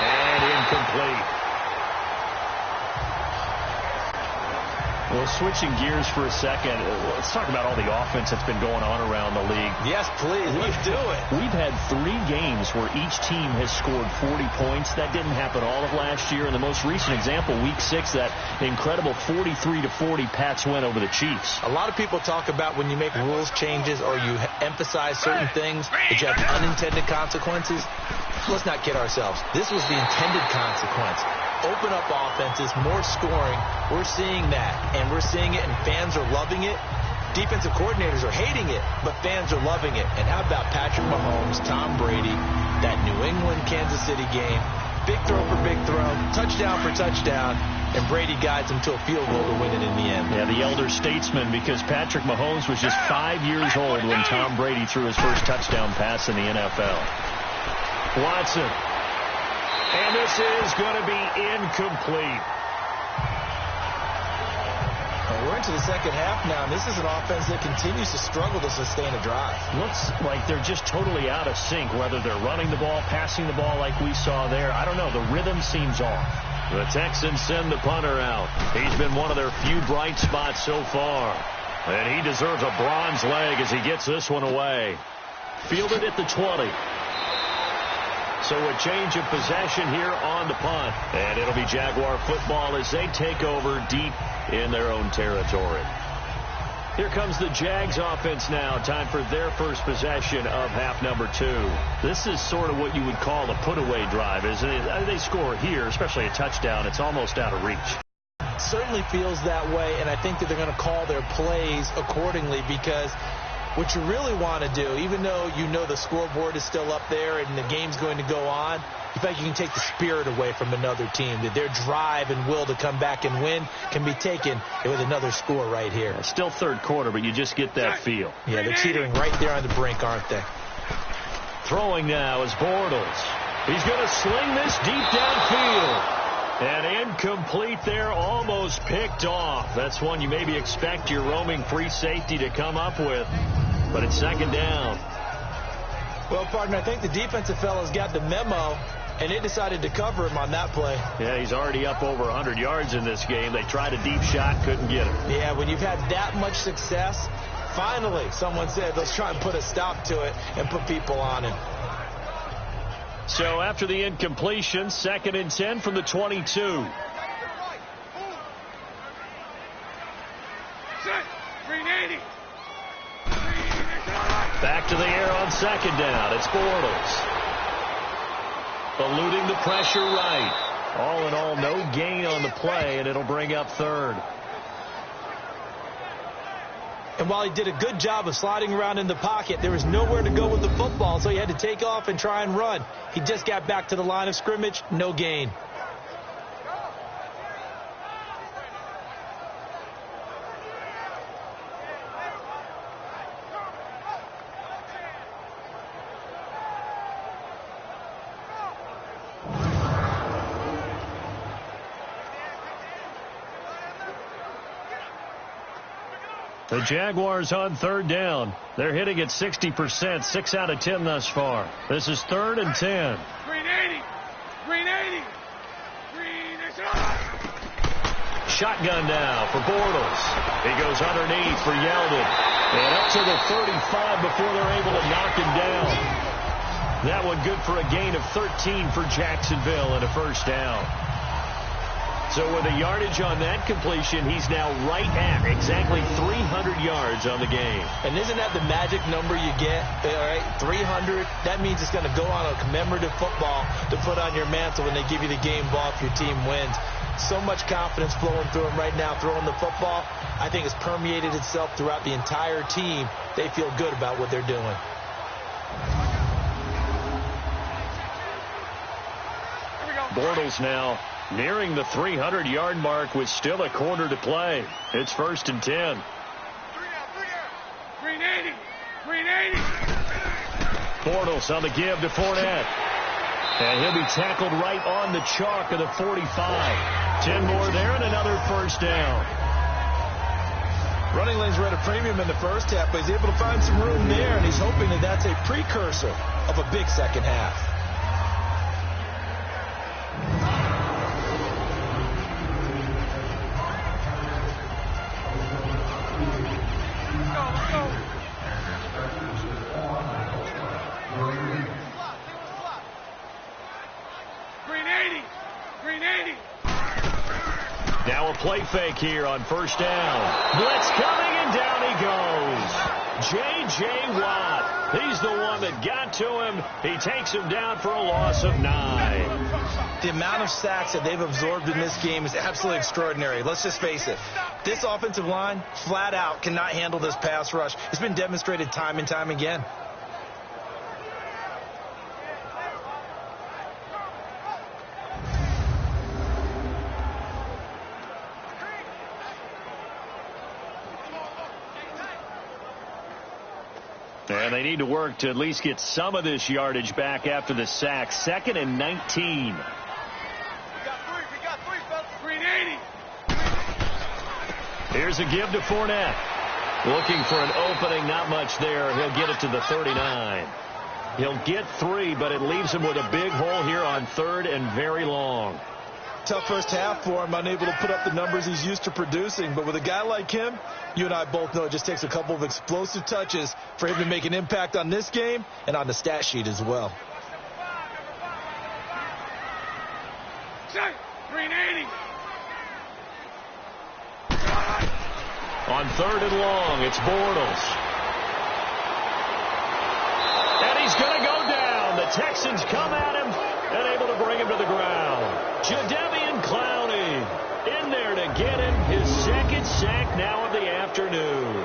And incomplete. Well, switching gears for a second, let's talk about all the offense that's been going on around the league. Yes, please. Let's do it. We've had 3 games where each team has scored 40 points. That didn't happen all of last year. And the most recent example, Week 6, that incredible 43-40 Pats win over the Chiefs. A lot of people talk about when you make rules changes or you emphasize certain things that you have unintended consequences. Let's not kid ourselves. This was the intended consequence. Open up offenses, more scoring. We're seeing that, and we're seeing it, and fans are loving it. Defensive coordinators are hating it, but fans are loving it. And how about Patrick Mahomes, Tom Brady, that New England-Kansas City game? Big throw for big throw, touchdown for touchdown, and Brady guides him to a field goal to win it in the end. Yeah, the elder statesman, because Patrick Mahomes was just 5 years old when Tom Brady threw his first touchdown pass in the NFL. Watson. And this is going to be incomplete. A we're into the second half now, and this is an offense that continues to struggle to sustain a drive. Looks like they're just totally out of sync, whether they're running the ball, passing the ball like we saw there. I don't know. The rhythm seems off. The Texans send the punter out. He's been one of their few bright spots so far. And he deserves a bronze leg as he gets this one away. Fielded at the 20. So a change of possession here on the punt. And it'll be Jaguar football as they take over deep in their own territory. Here comes the Jags offense now. Time for their first possession of half number 2. This is sort of what you would call a put-away drive, isn't it? They score here, especially a touchdown. It's almost out of reach. Certainly feels that way, and I think that they're going to call their plays accordingly, because what you really want to do, even though you know the scoreboard is still up there and the game's going to go on, in fact, you can take the spirit away from another team. That their drive and will to come back and win can be taken with another score right here. It's still third quarter, but you just get that feel. Yeah, they're teetering right there on the brink, aren't they? Throwing now is Bortles. He's going to sling this deep downfield. And incomplete there, almost picked off. That's one you maybe expect your roaming free safety to come up with. But it's second down. Well, partner, I think the defensive fellows got the memo, and they decided to cover him on that play. Yeah, he's already up over 100 yards in this game. They tried a deep shot, couldn't get it. Yeah, when you've had that much success, finally, someone said, let's try and put a stop to it and put people on him. So after the incompletion, 2nd and 10 from the 22. Back to the air on 2nd down. It's Bortles. Eluding the pressure right. All in all, no gain on the play, and it'll bring up 3rd. And while he did a good job of sliding around in the pocket, there was nowhere to go with the football, so he had to take off and try and run. He just got back to the line of scrimmage, no gain. The Jaguars on 3rd down. They're hitting at 60%, 6 out of 10 thus far. This is 3rd and 10. Green 80. Green 80. Green is on. Shotgun now for Bortles. He goes underneath for Yeldon. And up to the 35 before they're able to knock him down. That one good for a gain of 13 for Jacksonville and a first down. So with a yardage on that completion, he's now right at exactly 300 yards on the game. And isn't that the magic number you get? All right, 300. That means it's going to go on a commemorative football to put on your mantle when they give you the game ball if your team wins. So much confidence flowing through him right now, throwing the football. I think it's permeated itself throughout the entire team. They feel good about what they're doing. Bortles now nearing the 300-yard mark with still a quarter to play. It's 1st and 10. Green 80. Green 80. Bortles on the give to Fournette. And he'll be tackled right on the chalk of the 45. 10 more there and another first down. Running lanes were at a premium in the first half, but he's able to find some room there, and he's hoping that that's a precursor of a big second half. Now a play fake here on first down. Blitz coming, and down he goes. J.J. Watt. He's the one that got to him. He takes him down for a loss of 9. The amount of sacks that they've absorbed in this game is absolutely extraordinary. Let's just face it. This offensive line, flat out, cannot handle this pass rush. It's been demonstrated time and time again. And they need to work to at least get some of this yardage back after the sack. 2nd and 19. We got three, fellas. Green 80. Here's a give to Fournette. Looking for an opening, not much there. He'll get it to the 39. He'll get 3, but it leaves him with a big hole here on 3rd and very long. Tough first half for him, unable to put up the numbers he's used to producing. But with a guy like him, you and I both know it just takes a couple of explosive touches for him to make an impact on this game and on the stat sheet as well. 380. On 3rd and long, it's Bortles. And he's going to go down. The Texans come at him and able to bring him to the ground. Jadeveon Clowney in there to get him his 2nd sack now of the afternoon.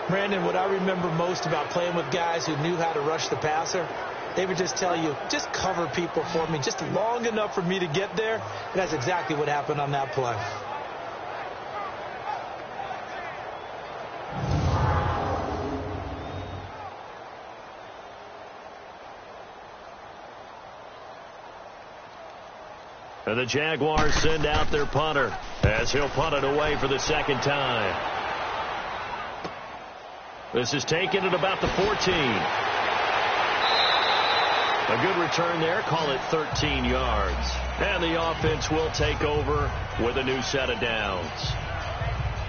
Brandon, what I remember most about playing with guys who knew how to rush the passer, they would just tell you, just cover people for me just long enough for me to get there. And that's exactly what happened on that play. And the Jaguars send out their punter as he'll punt it away for the 2nd time. This is taken at about the 14. A good return there. Call it 13 yards. And the offense will take over with a new set of downs.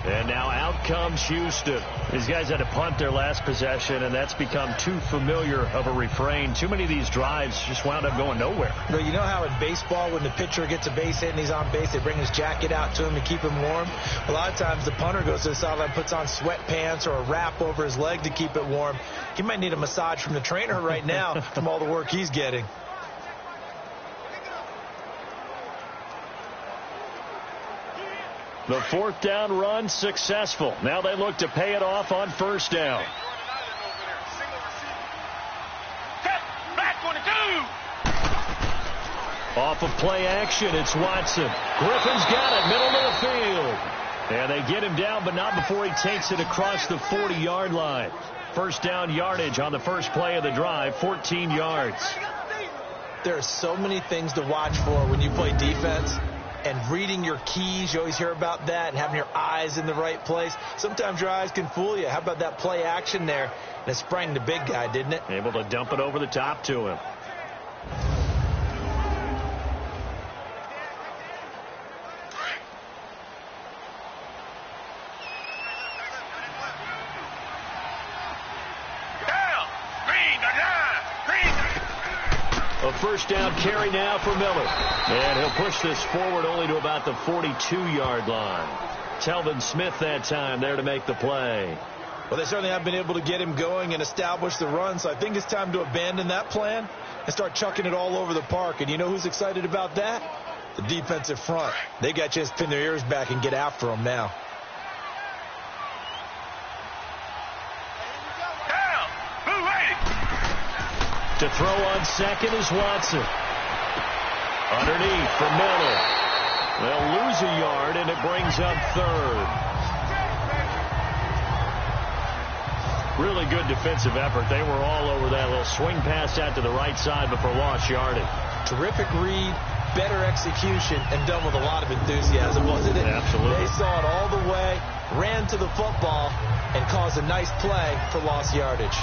And now out comes Houston. These guys had to punt their last possession, and that's become too familiar of a refrain. Too many of these drives just wound up going nowhere. You know how in baseball, when the pitcher gets a base hit and he's on base, they bring his jacket out to him to keep him warm? A lot of times the punter goes to the sideline, puts on sweatpants or a wrap over his leg to keep it warm. He might need a massage from the trainer right now from all the work he's getting. The 4th down run successful. Now they look to pay it off on 1st down. Off of play action, it's Watson. Griffin's got it, middle of the field. And they get him down, but not before he takes it across the 40-yard line. 1st down yardage on the first play of the drive, 14 yards. There are so many things to watch for when you play defense. And reading your keys, you always hear about that, and having your eyes in the right place. Sometimes your eyes can fool you. How about that play action there? And it sprang the big guy, didn't it? Able to dump it over the top to him. A 1st down carry now for Miller. And he'll push this forward only to about the 42-yard line. Telvin Smith that time there to make the play. Well, they certainly have been able to get him going and establish the run, so I think it's time to abandon that plan and start chucking it all over the park. And you know who's excited about that? The defensive front. They got a chance to pin their ears back and get after him now. To throw on 2nd is Watson. Underneath for Miller. They'll lose a yard, and it brings up 3rd. Really good defensive effort. They were all over that little swing pass out to the right side before lost yardage. Terrific read, better execution, and done with a lot of enthusiasm, wasn't it? Absolutely. They saw it all the way, ran to the football, and caused a nice play for lost yardage.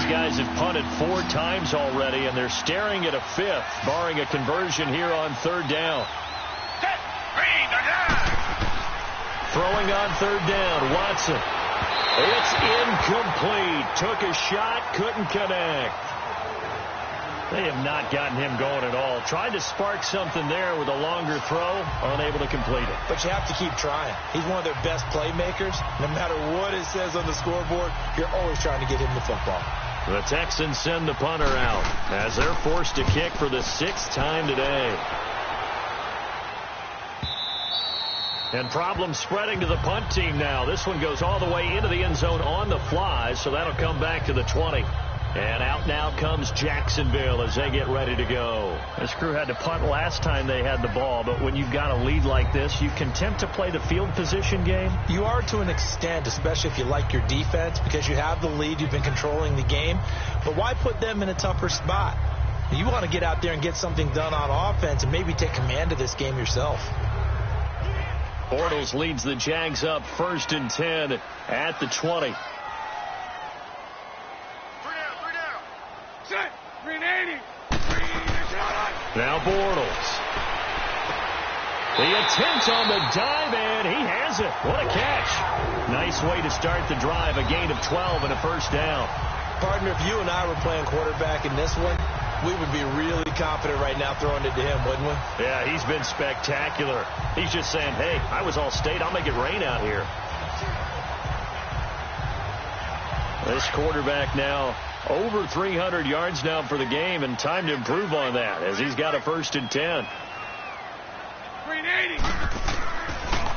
Guys have punted 4 times already, and they're staring at a 5th, barring a conversion here on 3rd down. Throwing on 3rd down, Watson. It's incomplete. Took a shot, couldn't connect. They have not gotten him going at all. Tried to spark something there with a longer throw, unable to complete it. But you have to keep trying. He's one of their best playmakers. No matter what it says on the scoreboard, you're always trying to get him the football. The Texans send the punter out as they're forced to kick for the 6th time today. And problems spreading to the punt team now. This one goes all the way into the end zone on the fly, so that'll come back to the 20. And out now comes Jacksonville as they get ready to go. This crew had to punt last time they had the ball, but when you've got a lead like this, you can attempt to play the field position game. You are to an extent, especially if you like your defense, because you have the lead, you've been controlling the game. But why put them in a tougher spot? You want to get out there and get something done on offense and maybe take command of this game yourself. Bortles leads the Jags up 1st and 10 at the 20. Now Bortles. The attempt on the dive, and he has it. What a catch. Nice way to start the drive. A gain of 12 and a first down. Partner, if you and I were playing quarterback in this one, we would be really confident right now throwing it to him, wouldn't we? Yeah, he's been spectacular. He's just saying, hey, I was all state. I'll make it rain out here. This quarterback now over 300 yards now for the game, and time to improve on that as he's got a 1st and 10.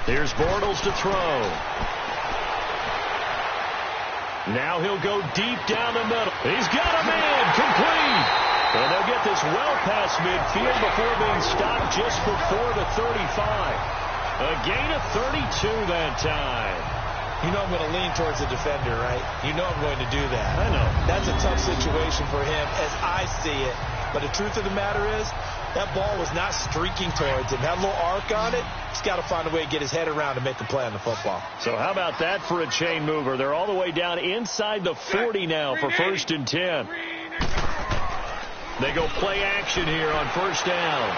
Here's Bortles to throw. Now he'll go deep down the middle. He's got a man, complete. And they'll get this well past midfield before being stopped just before the 35. A gain of 32 that time. You know I'm going to lean towards the defender, right? You know I'm going to do that. I know. That's a tough situation for him as I see it. But the truth of the matter is, that ball was not streaking towards him. Had a little arc on it. He's got to find a way to get his head around to make the play on the football. So how about that for a chain mover? They're all the way down inside the 40 now for 1st and 10. They go play action here on 1st down.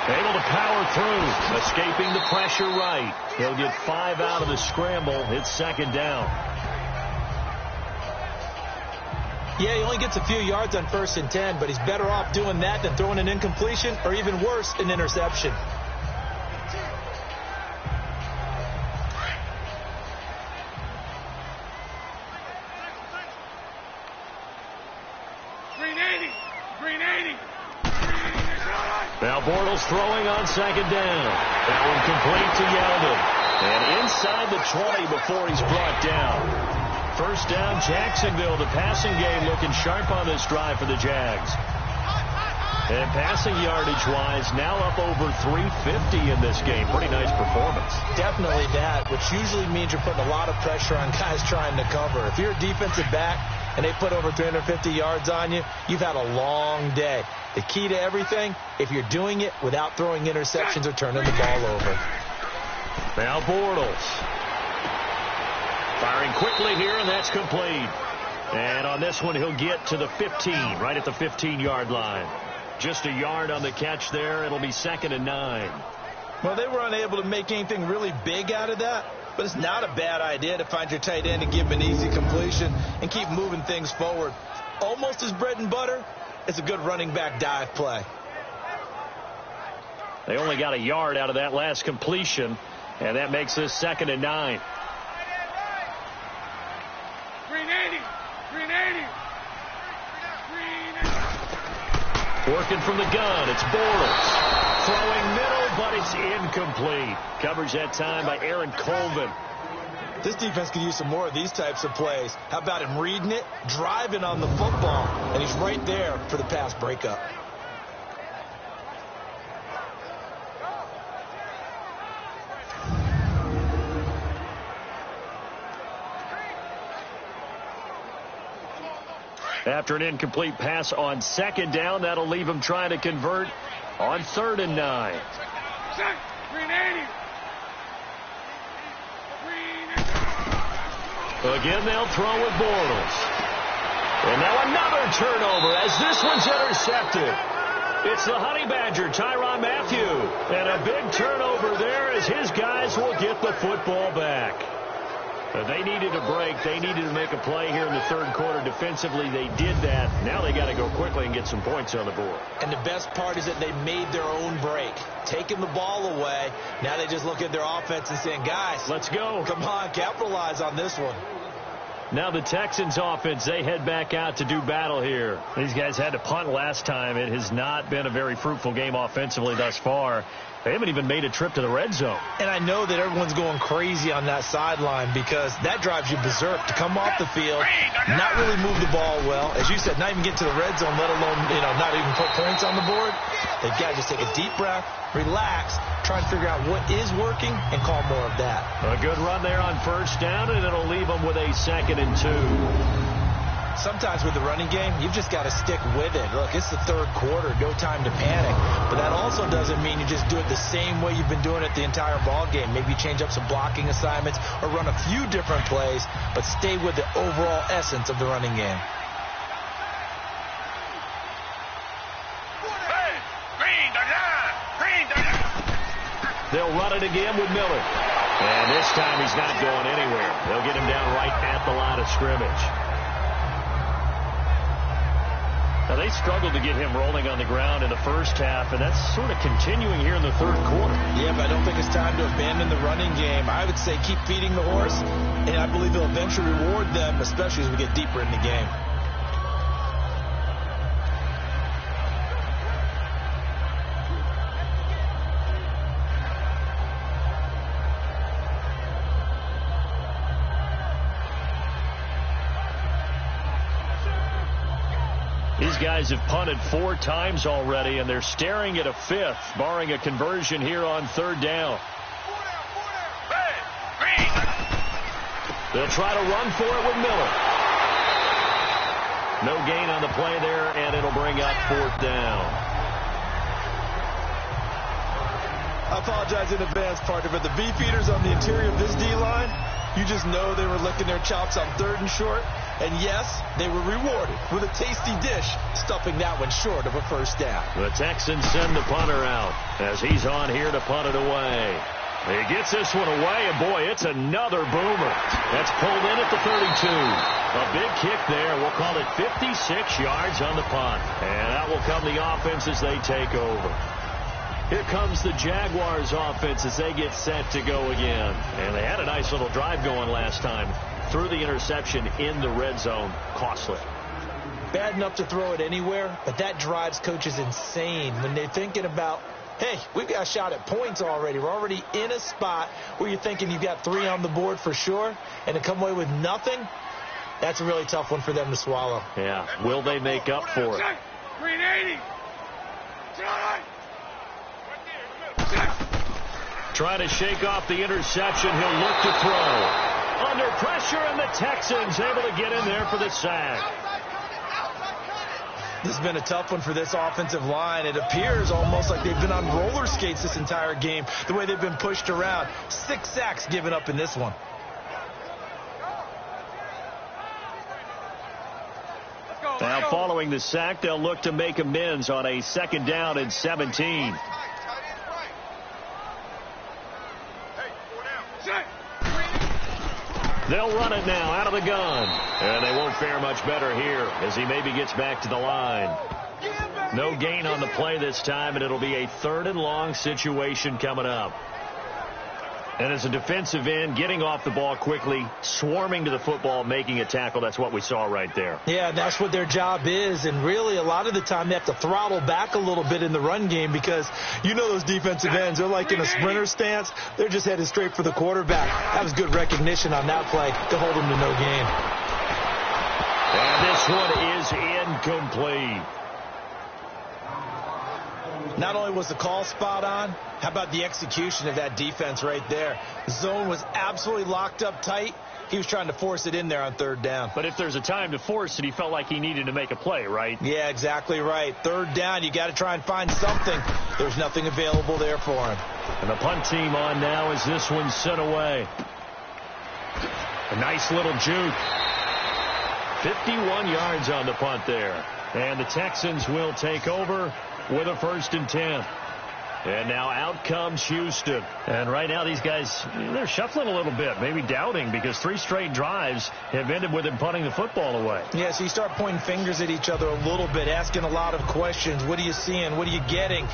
Able to power through, escaping the pressure right. He'll get 5 out of the scramble. It's 2nd down. Yeah, he only gets a few yards on 1st and 10, but he's better off doing that than throwing an incompletion or even worse, an interception. Now Bortles throwing on 2nd down. That one complete to Yeldon. And inside the 20 before he's brought down. 1st down, Jacksonville. The passing game looking sharp on this drive for the Jags. And passing yardage-wise, now up over 350 in this game. Pretty nice performance. Definitely that, which usually means you're putting a lot of pressure on guys trying to cover. If you're a defensive back and they put over 350 yards on you, you've had a long day. The key to everything, if you're doing it without throwing interceptions or turning the ball over. Now Bortles. Firing quickly here, and that's complete. And on this one, he'll get to the 15, right at the 15-yard line. Just a yard on the catch there. It'll be 2nd and 9. Well, they were unable to make anything really big out of that, but it's not a bad idea to find your tight end and give him an easy completion and keep moving things forward. Almost his bread and butter. It's a good running back dive play. They only got a yard out of that last completion, and that makes this 2nd and 9. Working from the gun, it's Bortles. Throwing middle, but it's incomplete. Coverage that time by Aaron Colvin. This defense could use some more of these types of plays. How about him reading it, driving on the football, and he's right there for the pass breakup. After an incomplete pass on 2nd down, that'll leave him trying to convert on 3rd and 9. Again, they'll throw with Bortles. And now another turnover as this one's intercepted. It's the Honey Badger, Tyrann Mathieu. And a big turnover there as his guys will get the football back. They needed a break. They needed to make a play here in the 3rd quarter. Defensively, they did that. Now they got to go quickly and get some points on the board. And the best part is that they made their own break. Taking the ball away. Now they just look at their offense and saying, guys, let's go. Come on, capitalize on this one. Now the Texans offense, they head back out to do battle here. These guys had to punt last time. It has not been a very fruitful game offensively thus far. They haven't even made a trip to the red zone. And I know that everyone's going crazy on that sideline because that drives you berserk to come off the field, not really move the ball well. As you said, not even get to the red zone, let alone, not even put points on the board. They've got to just take a deep breath, relax, try and figure out what is working, and call more of that. A good run there on first down, and it'll leave them with a 2nd and 2. Sometimes with the running game, you've just got to stick with it. Look, it's the third quarter, no time to panic. But that also doesn't mean you just do it the same way you've been doing it the entire ball game. Maybe change up some blocking assignments or run a few different plays, but stay with the overall essence of the running game. They'll run it again with Miller. And this time he's not going anywhere. They'll get him down right at the line of scrimmage. Now, they struggled to get him rolling on the ground in the first half, and that's sort of continuing here in the third quarter. Yeah, but I don't think it's time to abandon the running game. I would say keep feeding the horse, and I believe they'll eventually reward them, especially as we get deeper in the game. These guys have punted 4 times already, and they're staring at a 5th, barring a conversion here on 3rd down. They'll try to run for it with Miller. No gain on the play there, and it'll bring up 4th down. I apologize in advance, partner, but the beefeaters on the interior of this D-line, you just know they were licking their chops on 3rd and short. And yes, they were rewarded with a tasty dish, stuffing that one short of a first down. The Texans send the punter out as he's on here to punt it away. He gets this one away, and boy, it's another boomer. That's pulled in at the 32. A big kick there. We'll call it 56 yards on the punt. And that will come the offense as they take over. Here comes the Jaguars offense as they get set to go again. And they had a nice little drive going last time. Threw the interception in the red zone. Costly. Bad enough to throw it anywhere, but that drives coaches insane when they're thinking about, hey, we've got a shot at points already. We're already in a spot where you're thinking you've got 3 on the board for sure, and to come away with nothing, that's a really tough one for them to swallow. Yeah. Will they make up for it? Trying to shake off the interception. He'll look to throw. Under pressure, and the Texans able to get in there for the sack. This has been a tough one for this offensive line. It appears almost like they've been on roller skates this entire game, the way they've been pushed around. 6 sacks given up in this one. Now following the sack, they'll look to make amends on a 2nd down and 17. They'll run it now out of the gun. And they won't fare much better here as he maybe gets back to the line. No gain on the play this time, and it'll be a 3rd and long situation coming up. And as a defensive end, getting off the ball quickly, swarming to the football, making a tackle, that's what we saw right there. Yeah, that's what their job is. And really, a lot of the time, they have to throttle back a little bit in the run game because you know those defensive ends, they're like in a sprinter stance. They're just headed straight for the quarterback. That was good recognition on that play to hold them to no gain. And this one is incomplete. Not only was the call spot on, how about the execution of that defense right there? The zone was absolutely locked up tight. He was trying to force it in there on 3rd down. But if there's a time to force it, he felt like he needed to make a play, right? Yeah, exactly right. 3rd down, you got to try and find something. There's nothing available there for him. And the punt team on now as this one's sent away. A nice little juke. 51 yards on the punt there. And the Texans will take over with a 1st and 10. And now out comes Houston. And right now these guys, they're shuffling a little bit, maybe doubting, because 3 straight drives have ended with them punting the football away. Yeah, so you start pointing fingers at each other a little bit, asking a lot of questions. What are you seeing? What are you getting?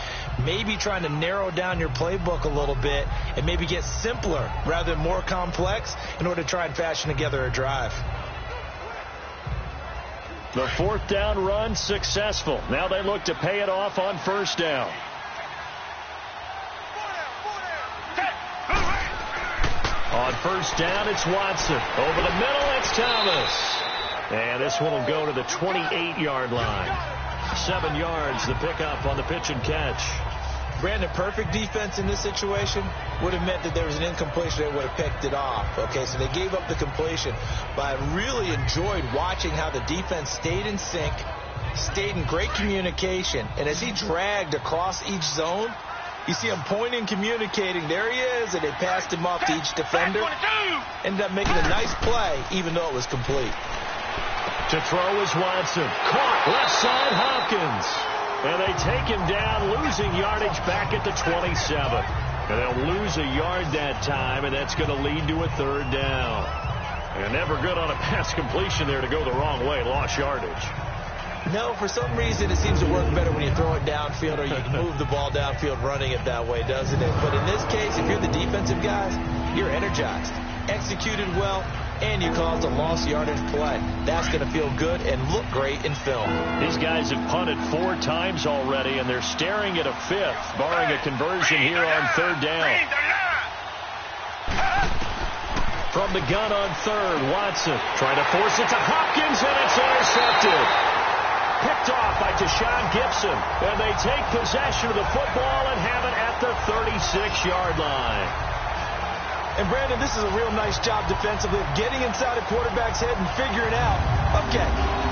Maybe trying to narrow down your playbook a little bit and maybe get simpler rather than more complex in order to try and fashion together a drive. The 4th down run successful. Now they look to pay it off on 1st down. On 1st down, it's Watson. Over the middle, it's Thomas. And this one will go to the 28-yard line. 7 yards, the pickup on the pitch and catch. Brandon, perfect defense in this situation would have meant that there was an incompletion. They would have picked it off. Okay, so they gave up the completion. But I really enjoyed watching how the defense stayed in sync, stayed in great communication. And as he dragged across each zone, you see him pointing, communicating. There he is, and they passed him off to each defender. Ended up making a nice play, even though it was complete. To throw is Watson. Caught left side, Hopkins. And they take him down, losing yardage back at the 27. And they'll lose a yard that time, and that's going to lead to a 3rd down. And never good on a pass completion there to go the wrong way. Lost yardage. No, for some reason it seems to work better when you throw it downfield or you can move the ball downfield running it that way, doesn't it? But in this case, if you're the defensive guys, you're energized, executed well, and you caused a lost yardage play. That's going to feel good and look great in film. These guys have punted 4 times already, and they're staring at a 5th, barring a conversion here on 3rd down. From the gun on 3rd, Watson trying to force it to Hopkins, and it's intercepted. Picked off by Tashawn Gibson, and they take possession of the football and have it at the 36-yard line. And, Brandon, this is a real nice job defensively of getting inside a quarterback's head and figuring out, okay,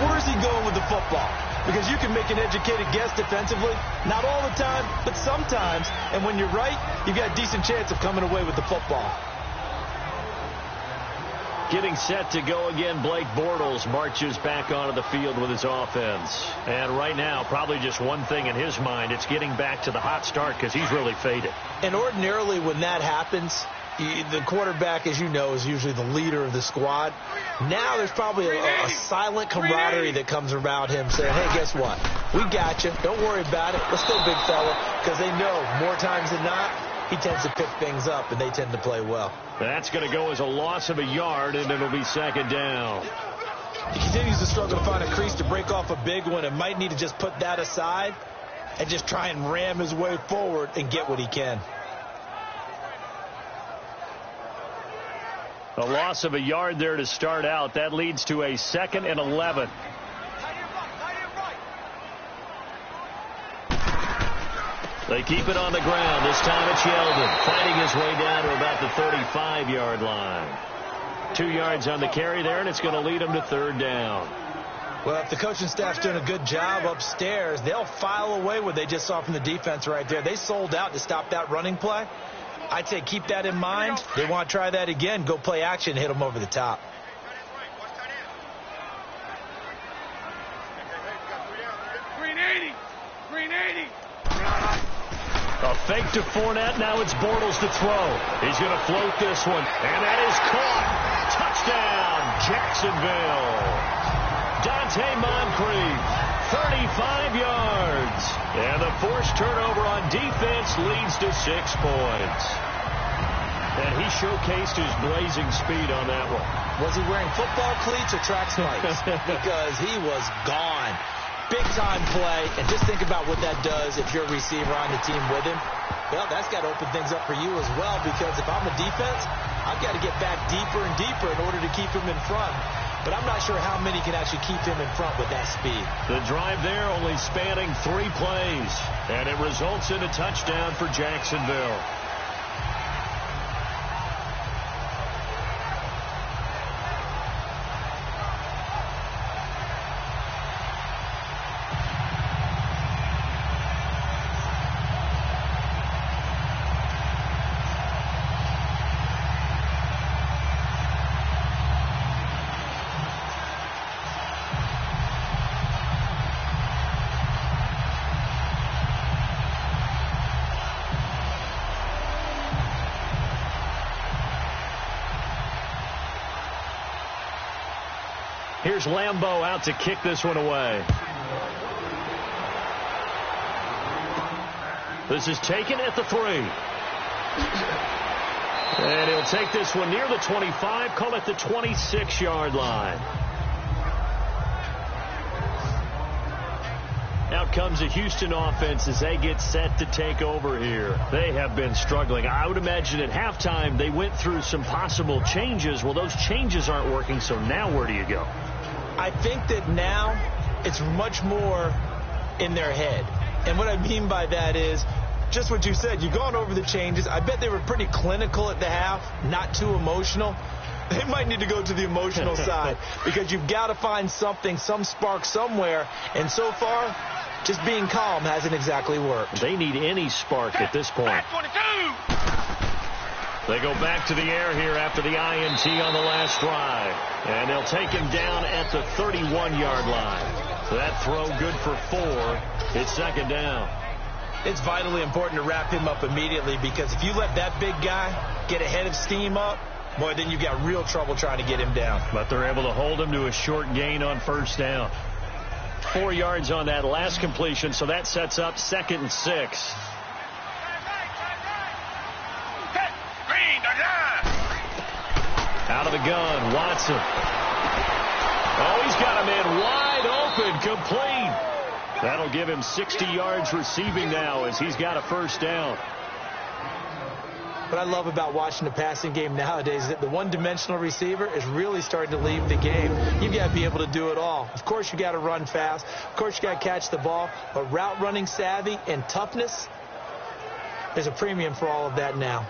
where's he going with the football? Because you can make an educated guess defensively, not all the time, but sometimes. And when you're right, you've got a decent chance of coming away with the football. Getting set to go again, Blake Bortles marches back onto the field with his offense. And right now, probably just one thing in his mind, it's getting back to the hot start because he's really faded. And ordinarily when that happens, the quarterback, as you know, is usually the leader of the squad. Now there's probably a silent camaraderie that comes around him saying, hey, guess what? We got you. Don't worry about it. Let's go, big fella. Because they know more times than not, he tends to pick things up, and they tend to play well. That's going to go as a loss of a yard, and it'll be 2nd down. He continues to struggle to find a crease to break off a big one and might need to just put that aside and just try and ram his way forward and get what he can. A loss of a yard there to start out. That leads to a 2nd and 11. They keep it on the ground. This time it's Yeldon fighting his way down to about the 35-yard line. 2 yards on the carry there, and it's going to lead them to 3rd down. Well, if the coaching staff's doing a good job upstairs, they'll file away what they just saw from the defense right there. They sold out to stop that running play. I'd say keep that in mind. They want to try that again. Go play action, hit them over the top. A fake to Fournette. Now it's Bortles to throw. He's going to float this one. And that is caught. Touchdown, Jacksonville. Dante Moncrief, 35 yards. And the forced turnover on defense leads to 6 points. And he showcased his blazing speed on that one. Was he wearing football cleats or track spikes? Because he was gone. Big-time play, and just think about what that does if you're a receiver on the team with him. Well, that's got to open things up for you as well, because if I'm a defense, I've got to get back deeper and deeper in order to keep him in front. But I'm not sure how many can actually keep him in front with that speed. The drive there only spanning 3 plays, and it results in a touchdown for Jacksonville. Here's Lambeau out to kick this one away. This is taken at the 3. And he'll take this one near the 25, call it the 26-yard line. Out comes the Houston offense as they get set to take over here. They have been struggling. I would imagine at halftime they went through some possible changes. Well, those changes aren't working, so now where do you go? I think that now it's much more in their head. And what I mean by that is just what you said. You've gone over the changes. I bet they were pretty clinical at the half, not too emotional. They might need to go to the emotional side because you've got to find something, some spark somewhere. And so far, just being calm hasn't exactly worked. They need any spark at this point. They go back to the air here after the INT on the last drive. And they'll take him down at the 31-yard line. That throw good for 4. It's second down. It's vitally important to wrap him up immediately because if you let that big guy get ahead of steam up, boy, then you've got real trouble trying to get him down. But they're able to hold him to a short gain on first down. 4 yards on that last completion, so that sets up 2nd and 6. Out of the gun, Watson. Oh, he's got him in wide open, complete. That'll give him 60 yards receiving now as he's got a first down. What I love about watching the passing game nowadays is that the one-dimensional receiver is really starting to leave the game. You've got to be able to do it all. Of course, you got to run fast. Of course, you got to catch the ball. But route running savvy and toughness, there's a premium for all of that now.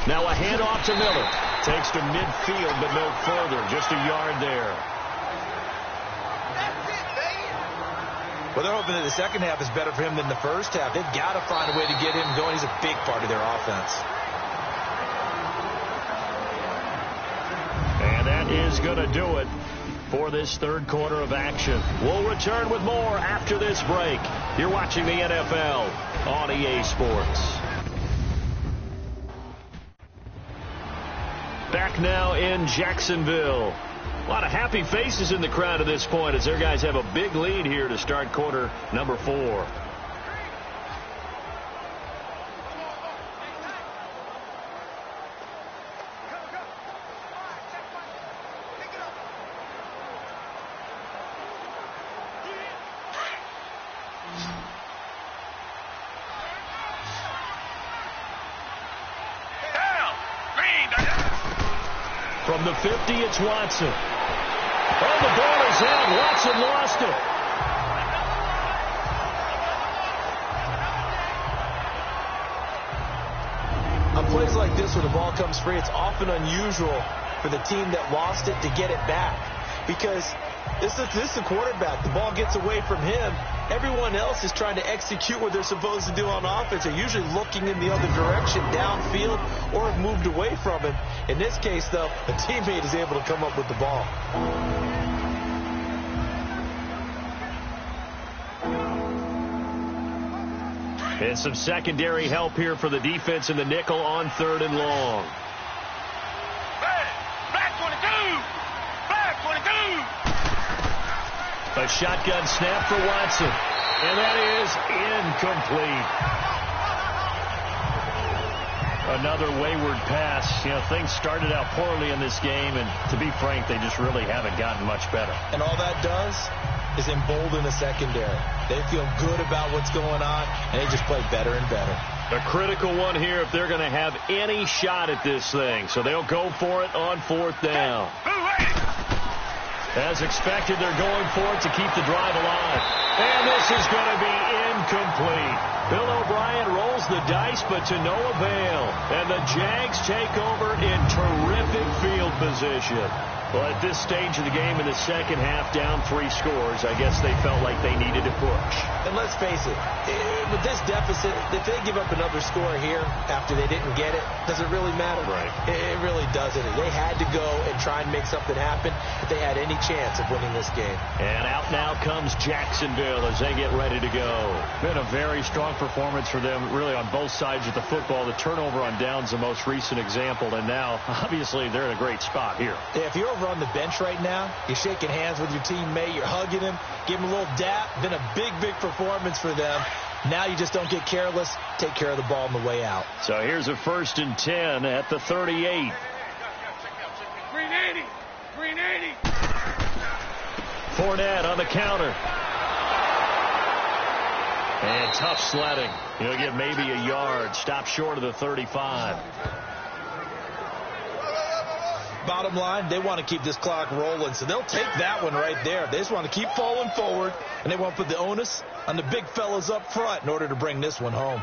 Now a handoff to Miller. Takes to midfield, but no further. Just a yard there. Well, they're hoping that the second half is better for him than the first half. They've got to find a way to get him going. He's a big part of their offense. And that is going to do it for this third quarter of action. We'll return with more after this break. You're watching the NFL on EA Sports. Back now in Jacksonville. A lot of happy faces in the crowd at this point as their guys have a big lead here to start quarter number 4. From the 50, it's Watson. Oh, the ball is out. Watson lost it. On plays like this where the ball comes free, it's often unusual for the team that lost it to get it back. Because this is the quarterback. The ball gets away from him. Everyone else is trying to execute what they're supposed to do on offense. They're usually looking in the other direction, downfield, or have moved away from him. In this case, though, a teammate is able to come up with the ball. And some secondary help here for the defense in the nickel on 3rd and long. Back 22! Back 22! A shotgun snap for Watson. And that is incomplete. Another wayward pass. You know, things started out poorly in this game, and to be frank, they just really haven't gotten much better. And all that does is embolden the secondary. They feel good about what's going on, and they just play better and better. A critical one here if they're going to have any shot at this thing. So they'll go for it on 4th down. As expected, they're going for it to keep the drive alive. And this is going to be incomplete. Bill O'Brien rolls the dice, but to no avail. And the Jags take over in terrific field position. Well, at this stage of the game in the second half, down 3 scores, I guess they felt like they needed to push. And let's face it, with this deficit, if they give up another score here after they didn't get it, does it really matter? Right. It really doesn't. They had to go and try and make something happen. if they had any chance of winning this game. And out now comes Jacksonville as they get ready to go. Been a very strong performance for them, really, on both sides of the football. The turnover on downs, the most recent example, and now, obviously, they're in a great spot here. Yeah, if you're over on the bench right now, you're shaking hands with your teammate, you're hugging him, give him a little dap. Been a big, big performance for them. Now you just don't get careless. Take care of the ball on the way out. So here's a 1st and 10 at the 38. Green 80. Green 80. Fournette on the counter. And tough sledding. He'll get maybe a yard. Stop short of the 35. Bottom line, they want to keep this clock rolling, so they'll take that one right there. They just want to keep falling forward, and they want to put the onus on the big fellas up front in order to bring this one home.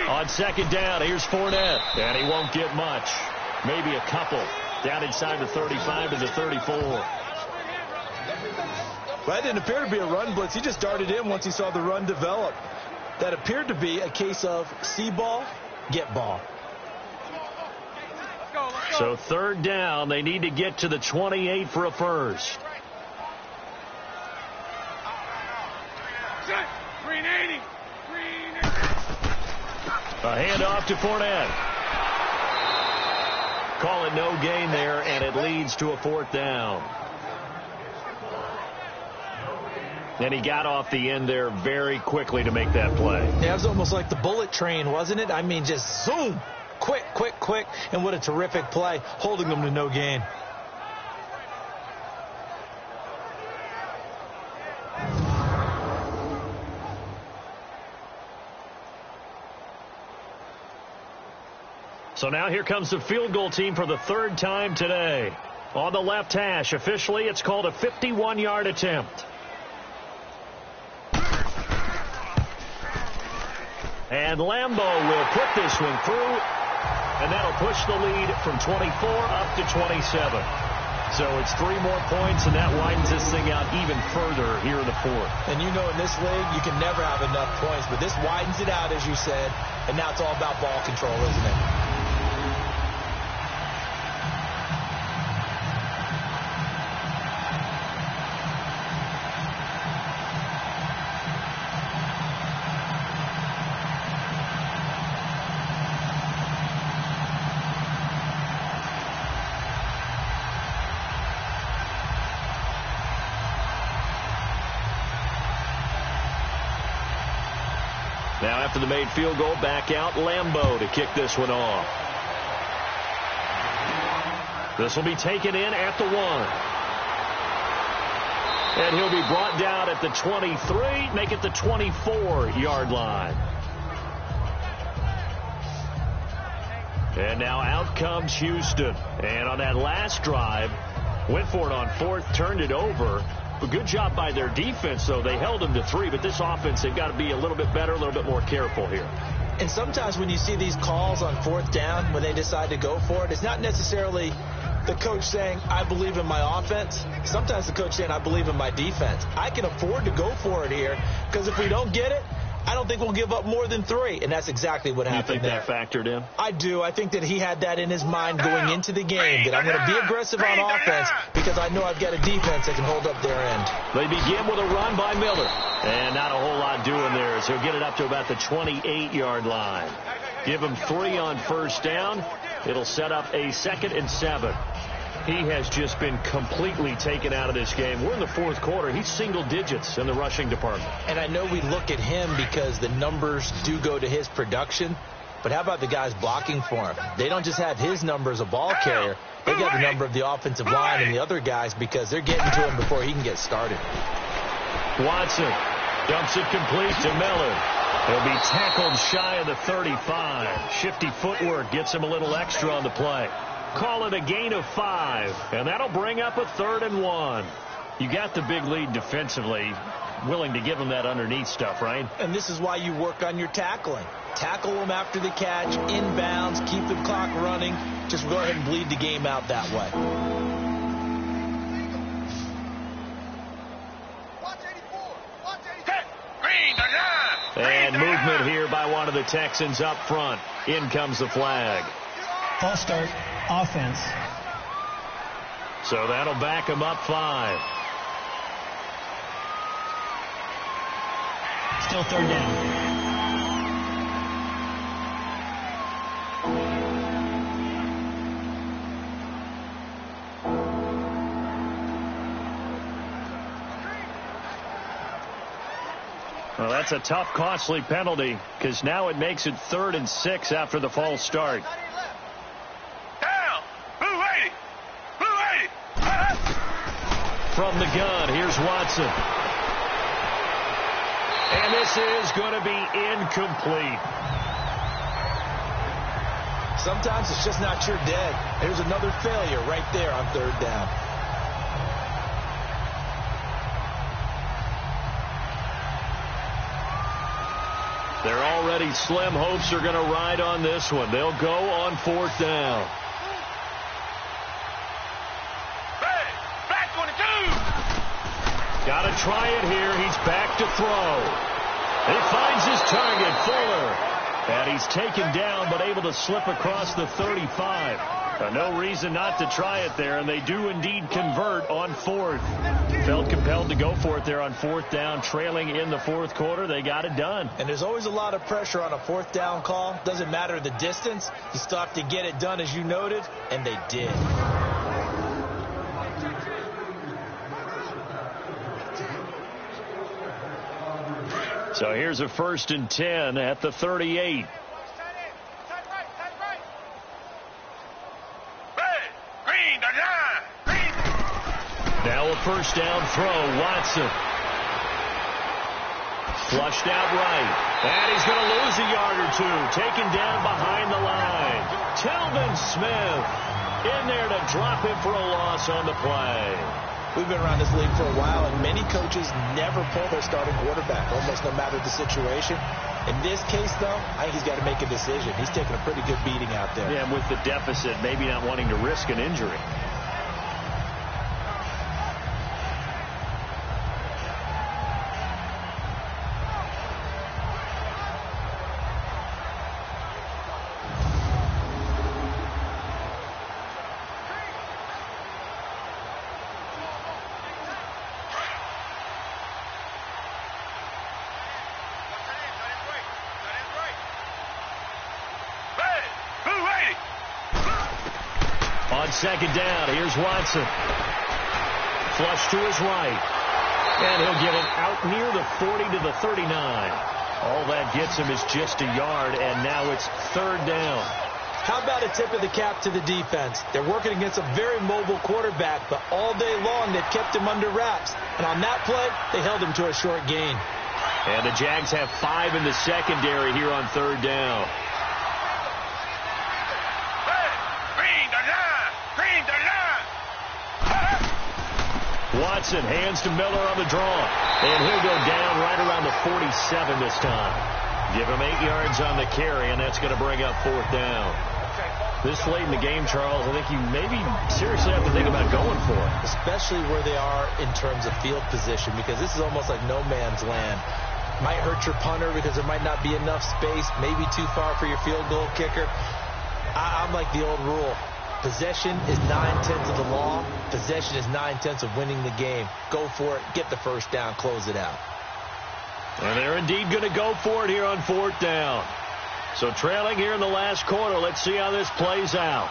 On 2nd down, here's Fournette, and he won't get much. Maybe a couple. Down inside the 35 to the 34. That didn't appear to be a run blitz. He just darted in once he saw the run develop. That appeared to be a case of see ball, get ball. So 3rd down, they need to get to the 28 for a first. Green 80. A handoff to Fournette. Call it no gain there, and it leads to a 4th down. And he got off the end there very quickly to make that play. Yeah, it was almost like the bullet train, wasn't it? I mean, just zoom. Quick, quick, quick. And what a terrific play, holding them to no gain. So now here comes the field goal team for the 3rd time today. On the left hash, officially, it's called a 51-yard attempt. And Lambeau will put this one through, and that'll push the lead from 24 up to 27. So it's 3 more points, and that widens this thing out even further here in the 4th. And you know in this league, you can never have enough points, but this widens it out, as you said, and now it's all about ball control, isn't it? Now after the made field goal, back out Lambeau to kick this one off. This will be taken in at the 1. And he'll be brought down at the 23, make it the 24-yard line. And now out comes Houston. And on that last drive, went for it on 4th, turned it over. A good job by their defense, though. They held them to 3, but this offense, they've got to be a little bit better, a little bit more careful here. And sometimes when you see these calls on 4th down, when they decide to go for it, it's not necessarily the coach saying, I believe in my offense. Sometimes the coach saying, I believe in my defense. I can afford to go for it here, because if we don't get it, I don't think we'll give up more than 3, and that's exactly what happened there. You think that factored in? I do. I think that he had that in his mind going into the game, that I'm going to be aggressive on offense because I know I've got a defense that can hold up their end. They begin with a run by Miller, and not a whole lot doing there, so he'll get it up to about the 28-yard line. Give him 3 on 1st down. It'll set up a 2nd and 7. He has just been completely taken out of this game. We're in the 4th quarter. He's single digits in the rushing department. And I know we look at him because the numbers do go to his production, but how about the guys blocking for him? They don't just have his number as a ball carrier. They got the number of the offensive line and the other guys because they're getting to him before he can get started. Watson dumps it complete to Miller. He'll be tackled shy of the 35. Shifty footwork gets him a little extra on the play. Call it a gain of 5, and that'll bring up a 3rd and 1. You got the big lead defensively, willing to give them that underneath stuff, right? And this is why you work on your tackling. Tackle them after the catch, inbounds, keep the clock running. Just go ahead and bleed the game out that way. Green, And movement here by one of the Texans up front. In comes the flag. False start, offense. So that'll back him up 5. Still third down. Well, that's a tough, costly penalty because now it makes it 3rd and 6 after the false start. Down. 280. 280. From the gun, here's Watson. And this is going to be incomplete. Sometimes it's just not your dead. Here's another failure right there on 3rd down. They're already slim hopes are going to ride on this one. They'll go on 4th down. Hey, back 22. Got to try it here. He's back to throw. He finds his target, Fuller. And he's taken down but able to slip across the 35. No reason not to try it there, and they do indeed convert on 4th. Felt compelled to go for it there on 4th down, trailing in the 4th quarter. They got it done. And there's always a lot of pressure on a 4th down call. Doesn't matter the distance. You still have to get it done, as you noted, and they did. So here's a 1st and 10 at the 38. Now a 1st down throw. Watson. Flushed out right. And he's going to lose a yard or 2. Taken down behind the line. Telvin Smith in there to drop him for a loss on the play. We've been around this league for a while, and many coaches never pull their starting quarterback, almost no matter the situation. In this case, though, I think he's got to make a decision. He's taking a pretty good beating out there. Yeah, with the deficit, maybe not wanting to risk an injury. On 2nd down, here's Watson. Flush to his right. And he'll get it out near the 40 to the 39. All that gets him is just a yard, and now it's 3rd down. How about a tip of the cap to the defense? They're working against a very mobile quarterback, but all day long they've kept him under wraps. And on that play, they held him to a short gain. And the Jags have 5 in the secondary here on 3rd down. Watson hands to Miller on the draw. And he'll go down right around the 47 this time. Give him 8 yards on the carry, and that's going to bring up 4th down. This late in the game, Charles, I think you maybe seriously have to think about going for it. Especially where they are in terms of field position, because this is almost like no man's land. Might hurt your punter because there might not be enough space, maybe too far for your field goal kicker. I'm like the old rule. Possession is 9/10 of the law. Possession is 9/10 of winning the game. Go for it. Get the 1st down. Close it out. And they're indeed going to go for it here on 4th down. So trailing here in the last quarter. Let's see how this plays out.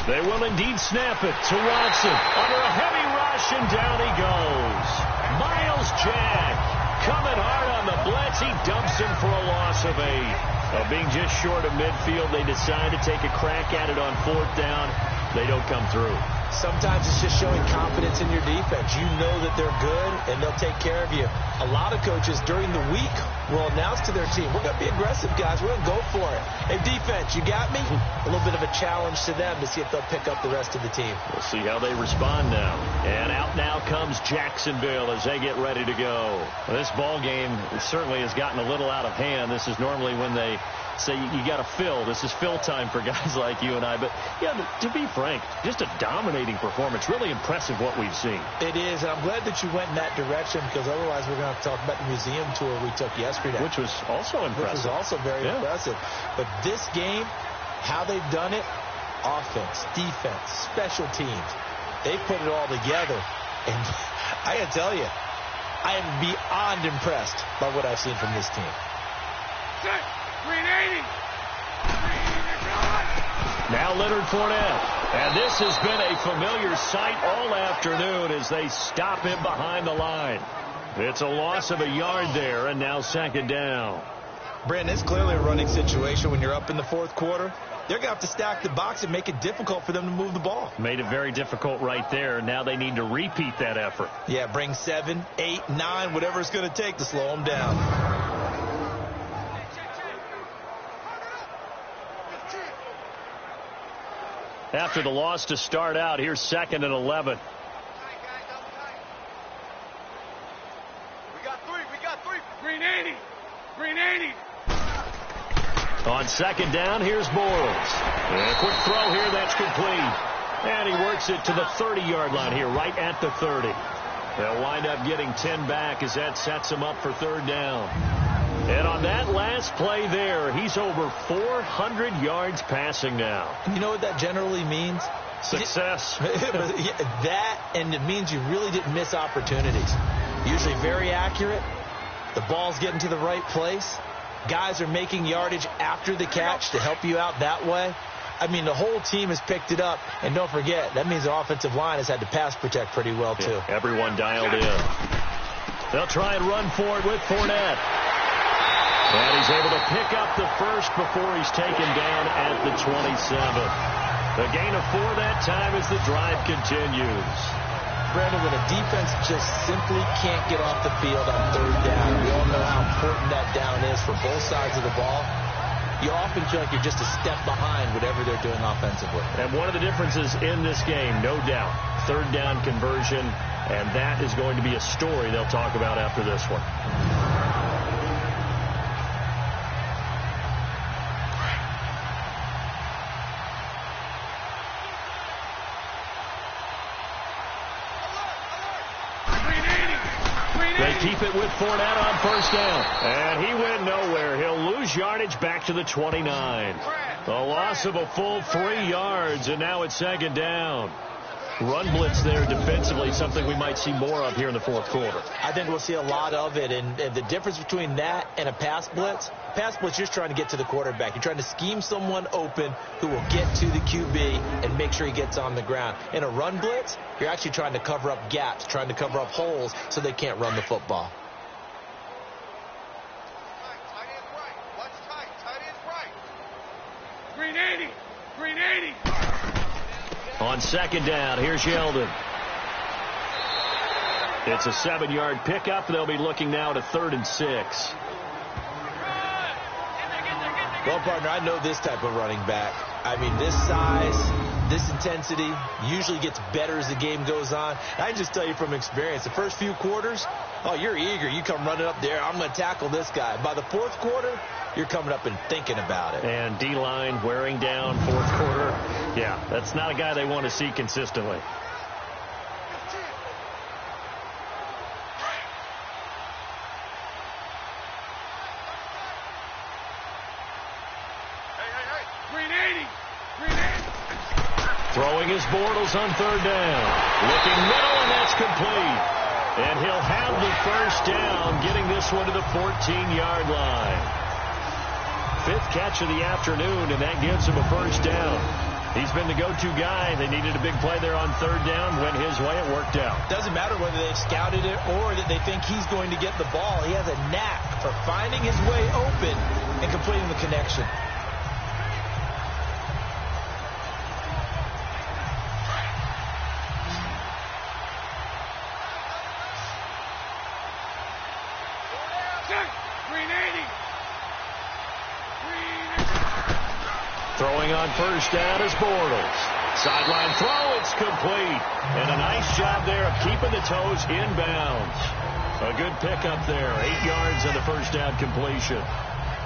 They will indeed snap it to Watson. Under a heavy rush, and down he goes. Miles Jack coming hard on the blitz. He dumps him for a loss of 8. Being just short of midfield, they decide to take a crack at it on 4th down. They don't come through. Sometimes it's just showing confidence in your defense. You know that they're good, and they'll take care of you. A lot of coaches during the week will announce to their team, we're going to be aggressive, guys. We're going to go for it. Hey, defense, you got me? A little bit of a challenge to them to see if they'll pick up the rest of the team. We'll see how they respond now. And out now comes Jacksonville as they get ready to go. Well, this ball game certainly has gotten a little out of hand. This is normally when they say you got to fill. This is fill time for guys like you and I. But, yeah, to be frank, just a dominating performance. Really impressive what we've seen. It is, and I'm glad that you went in that direction, because otherwise we're going to don't have to talk about the museum tour we took yesterday. Which was also impressive. Which was also very impressive. But this game, how they've done it, offense, defense, special teams, they put it all together. And I got to tell you, I am beyond impressed by what I've seen from this team. Green 80. Now Leonard Fournette. And this has been a familiar sight all afternoon as they stop him behind the line. It's a loss of a yard there, and now second down. Brandon, it's clearly a running situation when you're up in the fourth quarter. They're going to have to stack the box and make it difficult for them to move the ball. Made it very difficult right there. Now they need to repeat that effort. Yeah, bring 7, 8, 9, whatever it's going to take to slow them down. After the loss to start out, here's 2nd and 11. We got three. Green 80. Green 80. On second down, here's Bortles. And a quick throw here, that's complete. And he works it to the 30-yard line here, right at the 30. They'll wind up getting 10 back as that sets him up for third down. And on that last play there, he's over 400 yards passing now. You know what that generally means? Success. That, and it means you really didn't miss opportunities. Usually very accurate. The ball's getting to the right place. Guys are making yardage after the catch to help you out that way. I mean, the whole team has picked it up. And don't forget, that means the offensive line has had to pass protect pretty well, too. Yeah, everyone dialed in. They'll try and run for it with Fournette. And he's able to pick up the first before he's taken down at the 27. The gain of 4 that time as the drive continues. Brandon, when a defense just simply can't get off the field on third down, we all know how important that down is for both sides of the ball. You often feel like you're just a step behind whatever they're doing offensively. And one of the differences in this game, no doubt, third down conversion, and that is going to be a story they'll talk about after this one. They keep it with Fournette on first down. And he went nowhere. He'll lose yardage back to the 29. The loss of a full 3 yards, and now it's second down. Run blitz there defensively, something we might see more of here in the fourth quarter. I think we'll see a lot of it, and the difference between that and a pass blitz, you're just trying to get to the quarterback. You're trying to scheme someone open who will get to the QB and make sure he gets on the ground. In a run blitz, you're actually trying to cover up gaps, trying to cover up holes so they can't run the football. Green 80. Green 80. On second down, here's Yeldon. It's a 7-yard pickup. They'll be looking now to 3rd and 6. Well, partner, I know this type of running back. I mean, this size, this intensity usually gets better as the game goes on. I can just tell you from experience, the first few quarters, oh, you're eager. You come running up there. I'm going to tackle this guy. By the fourth quarter, you're coming up and thinking about it. And D-line wearing down fourth quarter. Yeah, that's not a guy they want to see consistently. Throwing his Bortles on third down. Looking middle, and that's complete. And he'll have the first down, getting this one to the 14-yard line. 5th catch of the afternoon, and that gives him a first down. He's been the go-to guy. They needed a big play there on third down. Went his way. It worked out. Doesn't matter whether they've scouted it or that they think he's going to get the ball. He has a knack for finding his way open and completing the connection. Throwing on first down is Bortles. Sideline throw, it's complete. And a nice job there of keeping the toes inbounds. A good pickup there. 8 yards on the first down completion.